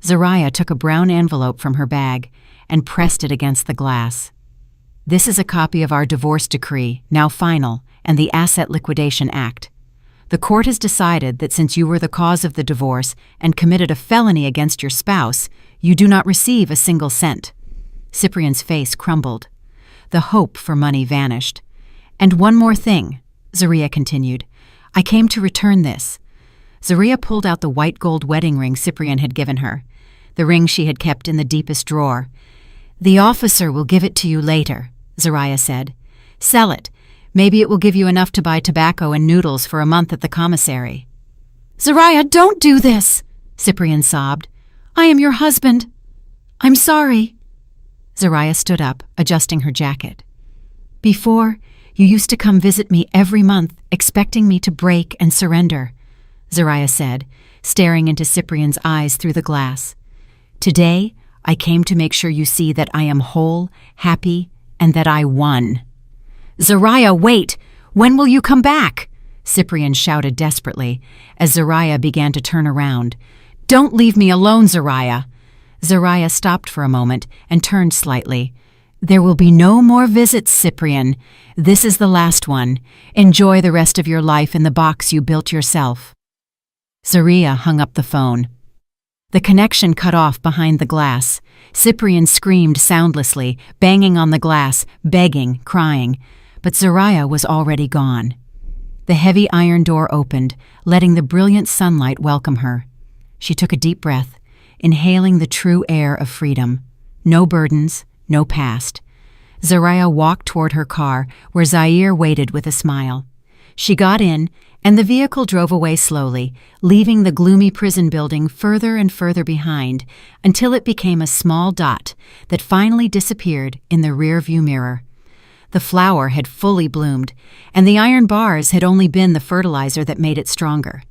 Zariah took a brown envelope from her bag and pressed it against the glass. "This is a copy of our divorce decree, now final, and the Asset Liquidation Act. The court has decided that since you were the cause of the divorce and committed a felony against your spouse, you do not receive a single cent." Cyprian's face crumbled. The hope for money vanished. "And one more thing," Zariah continued. "I came to return this." Zariah pulled out the white gold wedding ring Cyprian had given her. the ring she had kept in the deepest drawer. "The officer will give it to you later," Zariah said. "Sell it. Maybe it will give you enough to buy tobacco and noodles for a month at the commissary." "Zariah, don't do this!" Cyprian sobbed. "I am your husband. I'm sorry." Zariah stood up, adjusting her jacket. "Before, you used to come visit me every month, expecting me to break and surrender," Zariah said, staring into Cyprian's eyes through the glass. "Today, I came to make sure you see that I am whole, happy, and that I won." "Zariah, wait! When will you come back?" Cyprian shouted desperately, as Zariah began to turn around. "Don't leave me alone, Zariah!" Zariah stopped for a moment and turned slightly. "There will be no more visits, Cyprian. This is the last one. Enjoy the rest of your life in the box you built yourself." Zariah hung up the phone. The connection cut off behind the glass. Cyprian screamed soundlessly, banging on the glass, begging, crying. But Zariah was already gone. The heavy iron door opened, letting the brilliant sunlight welcome her. She took a deep breath, inhaling the true air of freedom. No burdens, no past. Zariah walked toward her car, where Zaire waited with a smile. She got in, and the vehicle drove away slowly, leaving the gloomy prison building further and further behind, until it became a small dot that finally disappeared in the rearview mirror. The flower had fully bloomed, and the iron bars had only been the fertilizer that made it stronger.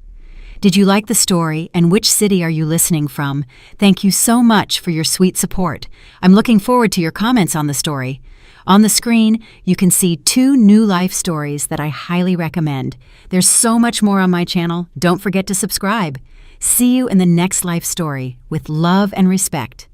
Did you like the story, and which city are you listening from? Thank you so much for your sweet support. I'm looking forward to your comments on the story. On the screen, you can see 2 new life stories that I highly recommend. There's so much more on my channel. Don't forget to subscribe. See you in the next life story with love and respect.